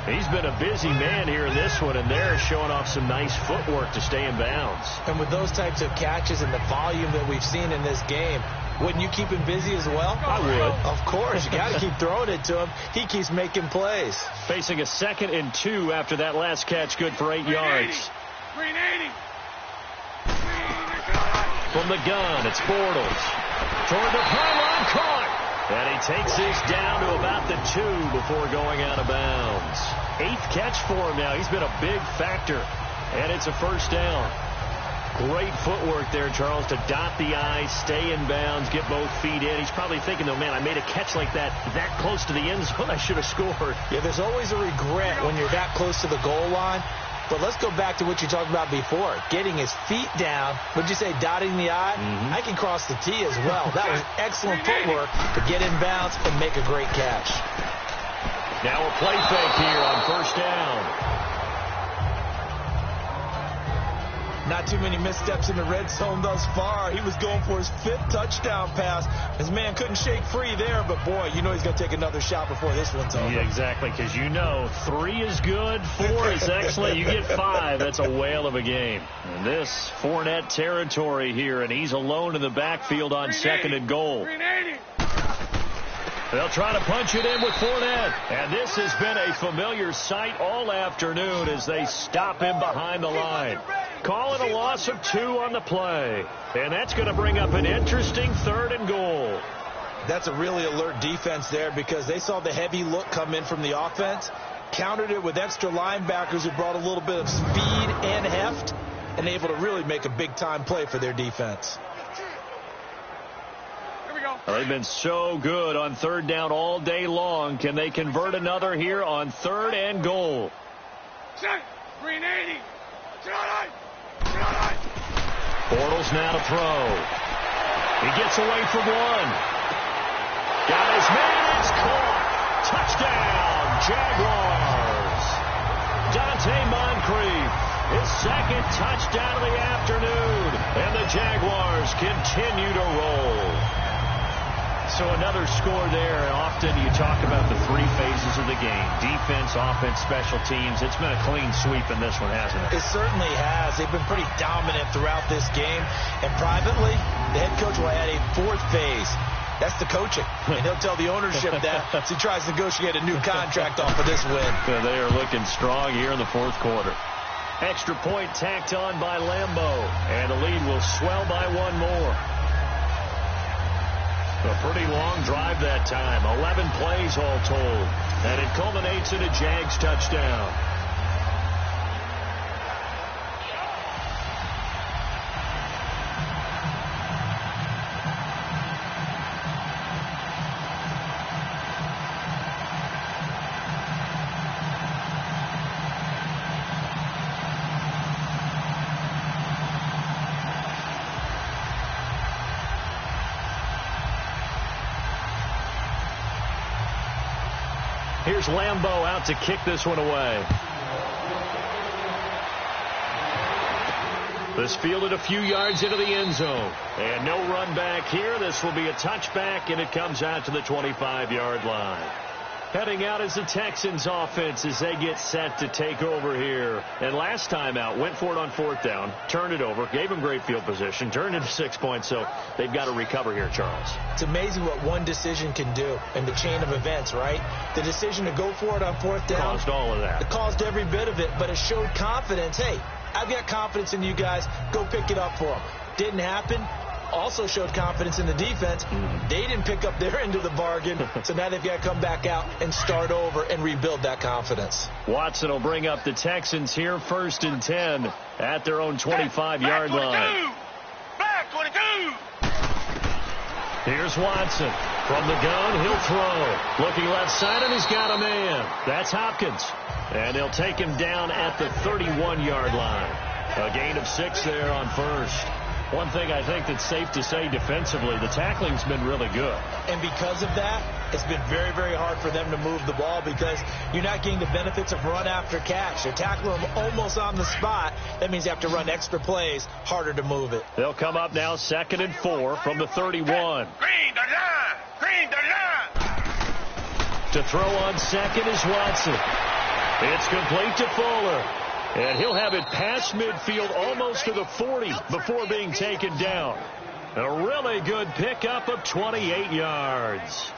He's been a busy man here in this one, and they're showing off some nice footwork to stay in bounds. And with those types of catches and the volume that we've seen in this game, Wouldn't you keep him busy as well? I would. Of course. You got to keep throwing it to him. He keeps making plays. Facing a 2nd and 2 after that last catch, good for 8 yards. From the gun, it's Bortles. Toward the pylon, caught. And he takes this down to about the 2 before going out of bounds. 8th catch for him now. He's been a big factor. And it's a first down. Great footwork there, Charles, to dot the I, stay in bounds, get both feet in. He's probably thinking, though, man, I made a catch like that close to the end zone. I should have scored. Yeah, there's always a regret when you're that close to the goal line. But let's go back to what you talked about before, getting his feet down. Would you say dotting the I? I can cross the T as well. That was excellent footwork to get in bounds and make a great catch. Now a play fake here on first down. Not too many missteps in the red zone thus far. He was going for his 5th touchdown pass. His man couldn't shake free there, but boy, you know he's going to take another shot before this one's over. Yeah, exactly, because you know 3 is good, 4 is excellent. You get 5, that's a whale of a game. And this Fournette territory here, and he's alone in the backfield on 2nd and goal. They'll try to punch it in with Fournette. And this has been a familiar sight all afternoon as they stop him behind the line. Call it a loss of 2 on the play. And that's going to bring up an interesting 3rd and goal. That's a really alert defense there because they saw the heavy look come in from the offense, countered it with extra linebackers who brought a little bit of speed and heft, and able to really make a big-time play for their defense. Well, they've been so good on 3rd down all day long. Can they convert another here on 3rd and goal? Bortles now to throw. He gets away from one. Got his man. It's caught. Touchdown, Jaguars. Dante Moncrief, his 2nd touchdown of the afternoon. And the Jaguars continue to roll. So another score there, and often you talk about the 3 phases of the game. Defense, offense, special teams. It's been a clean sweep in this one, hasn't it? It certainly has. They've been pretty dominant throughout this game. And privately, the head coach will add a 4th phase. That's the coaching. And he'll tell the ownership that as he tries to negotiate a new contract off of this win. Yeah, they are looking strong here in the 4th quarter. Extra point tacked on by Lambeau. And the lead will swell by 1 more. A pretty long drive that time. 11 plays all told. And it culminates in a Jags touchdown. Here's Lambeau out to kick this one away. This fielded a few yards into the end zone. And no run back here. This will be a touchback, and it comes out to the 25-yard line. Heading out is the Texans offense as they get set to take over here. And last time out, went for it on 4th down, turned it over, gave them great field position, turned into 6 points, so they've got to recover here, Charles. It's amazing what one decision can do in the chain of events, right? The decision to go for it on 4th down. Caused all of that. It caused every bit of it, but it showed confidence. Hey, I've got confidence in you guys. Go pick it up for them. Didn't happen. Also showed confidence in the defense. They didn't pick up their end of the bargain, so now they've got to come back out and start over and rebuild that confidence. Watson will bring up the Texans here, 1st and 10 at their own 25-yard line. Back 22! Here's Watson. From the gun, he'll throw. Looking left side, and he's got a man. That's Hopkins. And they'll take him down at the 31-yard line. A gain of 6 there on 1st. One thing I think that's safe to say defensively, the tackling's been really good. And because of that, it's been very, very hard for them to move the ball because you're not getting the benefits of run after catch. They're tackling them almost on the spot. That means you have to run extra plays, harder to move it. They'll come up now 2nd and 4 from the 31. Green the line! Green the line! To throw on 2nd is Watson. It's complete to Fuller. And he'll have it past midfield almost to the 40 before being taken down. A really good pickup of 28 yards.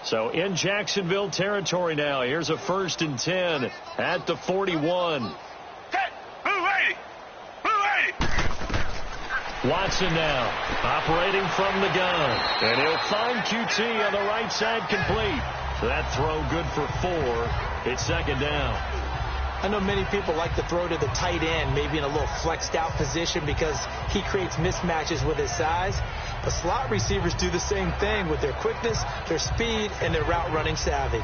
So in Jacksonville territory now. Here's a 1st and 10 at the 41. Watson now operating from the gun. And he'll find QT on the right side complete. So that throw good for 4. It's 2nd down. I know many people like to throw to the tight end, maybe in a little flexed out position because he creates mismatches with his size. But slot receivers do the same thing with their quickness, their speed, and their route running savvy.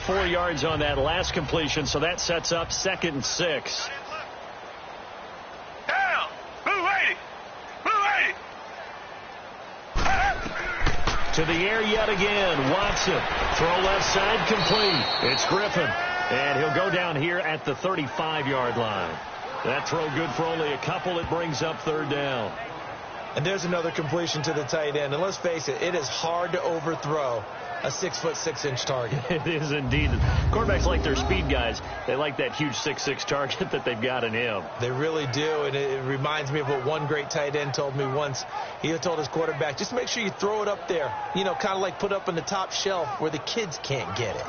4 yards on that last completion, so that sets up 2nd and 6. Down! Move 80! Move 80! To the air yet again. Watson. Throw left side complete. It's Griffin. And he'll go down here at the 35-yard line. That throw good for only a couple. It brings up 3rd down. And there's another completion to the tight end. And let's face it, it is hard to overthrow a 6'6" target. It is indeed. Quarterbacks like their speed guys. They like that huge 6'6" target that they've got in him. They really do. And it reminds me of what one great tight end told me once. He told his quarterback, just make sure you throw it up there. You know, kind of like put up on the top shelf where the kids can't get it.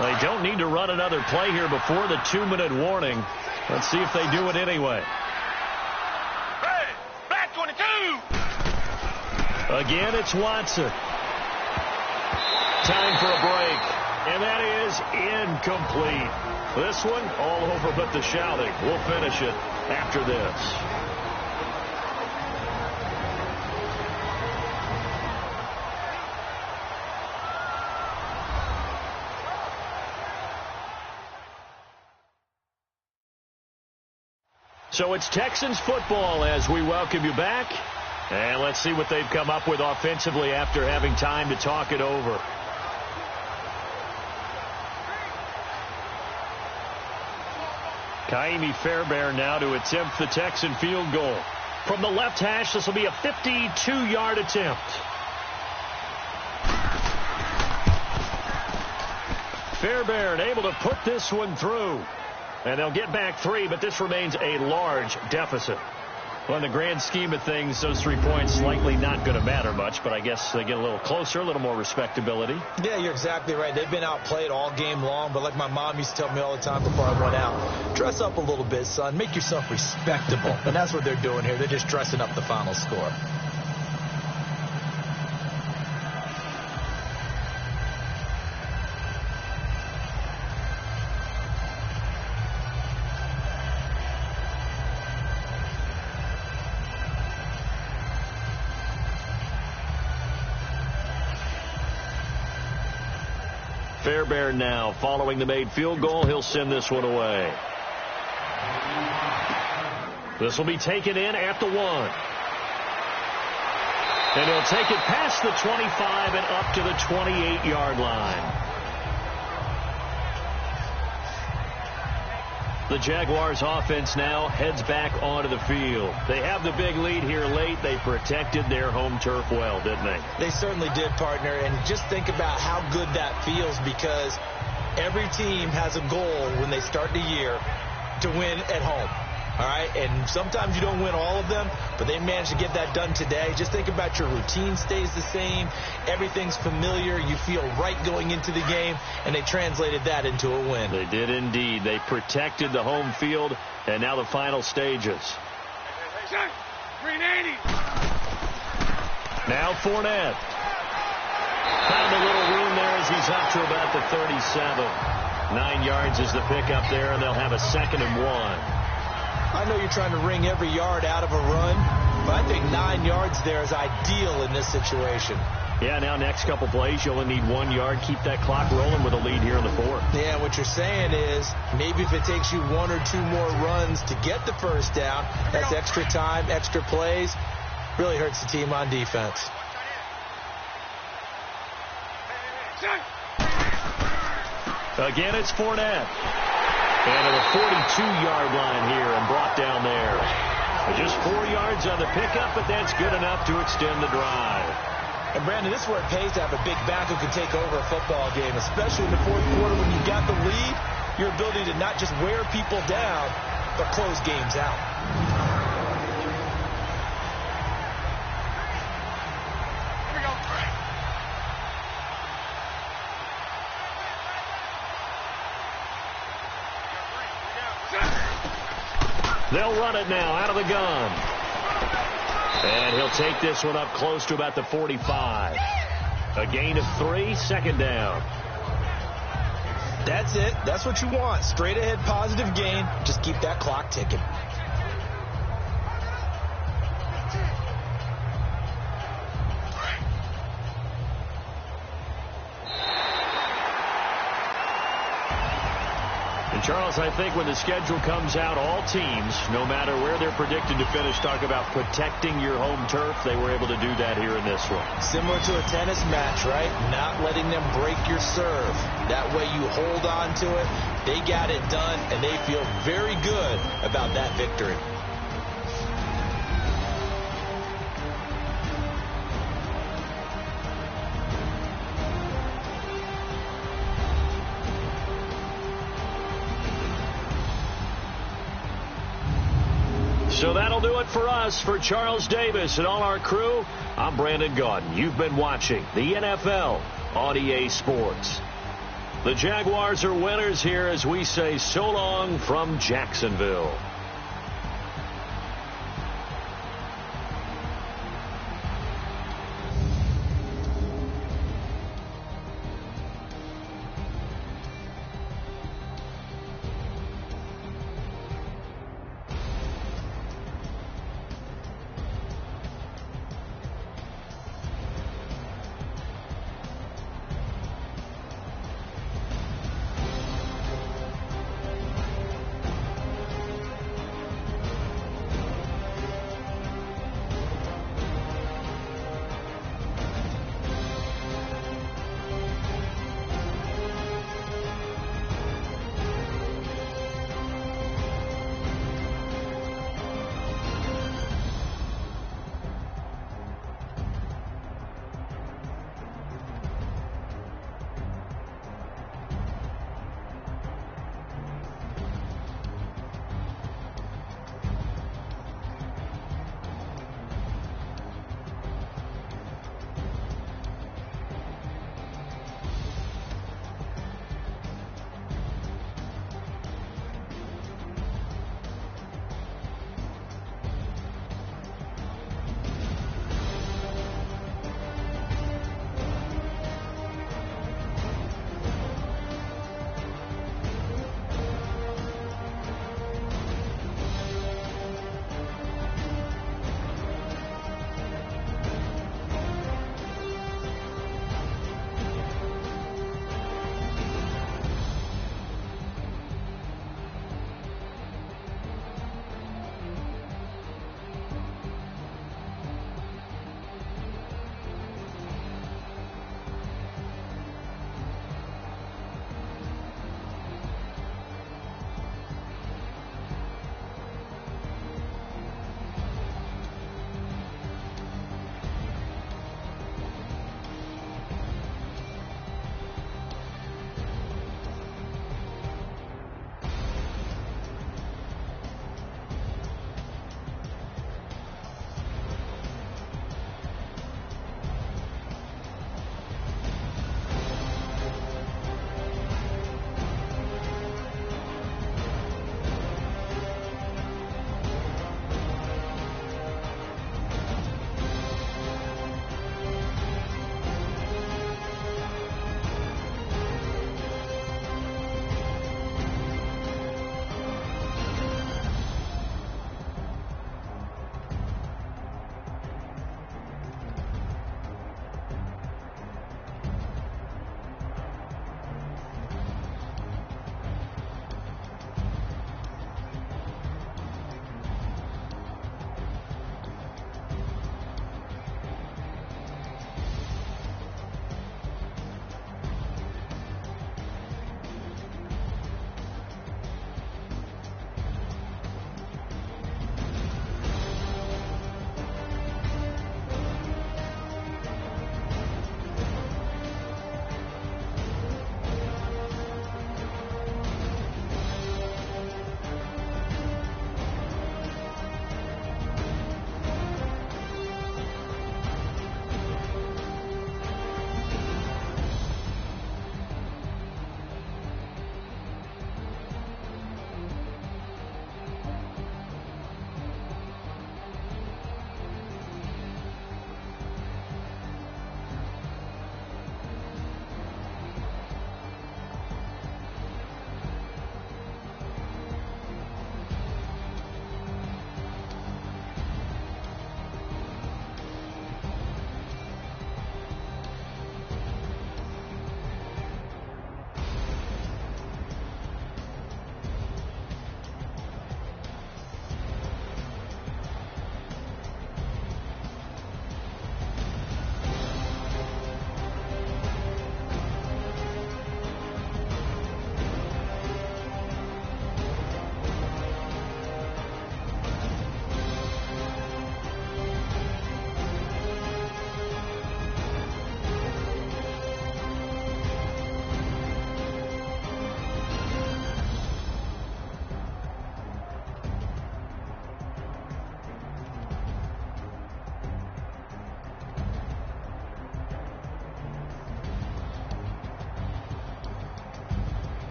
They don't need to run another play here before the 2-minute warning. Let's see if they do it anyway. Hey, back 22! Again, it's Watson. Time for a break. And that is incomplete. This one, all over but the shouting. We'll finish it after this. So it's Texans football as we welcome you back. And let's see what they've come up with offensively after having time to talk it over. Kaimi Fairbairn now to attempt the Texan field goal. From the left hash, this will be a 52-yard attempt. Fairbairn able to put this one through. And they'll get back 3, but this remains a large deficit. Well, in the grand scheme of things, those 3 points likely not going to matter much, but I guess they get a little closer, a little more respectability. Yeah, you're exactly right. They've been outplayed all game long, but like my mom used to tell me all the time before I went out, dress up a little bit, son. Make yourself respectable. And that's what they're doing here. They're just dressing up the final score. Fairbairn now following the made field goal. He'll send this one away. This will be taken in at the 1. And he'll take it past the 25 and up to the 28-yard line. The Jaguars offense now heads back onto the field. They have the big lead here late. They protected their home turf well, didn't they? They certainly did, partner. And just think about how good that feels, because every team has a goal when they start the year to win at home. All right, and sometimes you don't win all of them, but they managed to get that done today. Just think about your routine stays the same. Everything's familiar. You feel right going into the game, and they translated that into a win. They did indeed. They protected the home field, and now the final stages. Now Fournette. Found a little room there as he's up to about the 37. 9 yards is the pickup there, and they'll have a 2nd and 1. I know you're trying to wring every yard out of a run, but I think 9 yards there is ideal in this situation. Yeah, now next couple plays, you only need 1 yard. Keep that clock rolling with a lead here in the fourth. Yeah, what you're saying is maybe if it takes you 1 or 2 more runs to get the first down, that's extra time, extra plays. Really hurts the team on defense. Again, it's Fournette. And to the 42-yard line here and brought down there. Just 4 yards on the pickup, but that's good enough to extend the drive. And, Brandon, this is where it pays to have a big back who can take over a football game, especially in the fourth quarter when you got the lead. Your ability to not just wear people down, but close games out. They'll run it now out of the gun. And he'll take this one up close to about the 45. A gain of 3, second down. That's it. That's what you want. Straight ahead positive gain. Just keep that clock ticking. Charles, I think when the schedule comes out, all teams, no matter where they're predicted to finish, talk about protecting your home turf. They were able to do that here in this one. Similar to a tennis match, right? Not letting them break your serve. That way you hold on to it. They got it done, and they feel very good about that victory. So that'll do it for us. For Charles Davis and all our crew, I'm Brandon Gaudin. You've been watching the NFL on EA Sports. The Jaguars are winners here as we say so long from Jacksonville.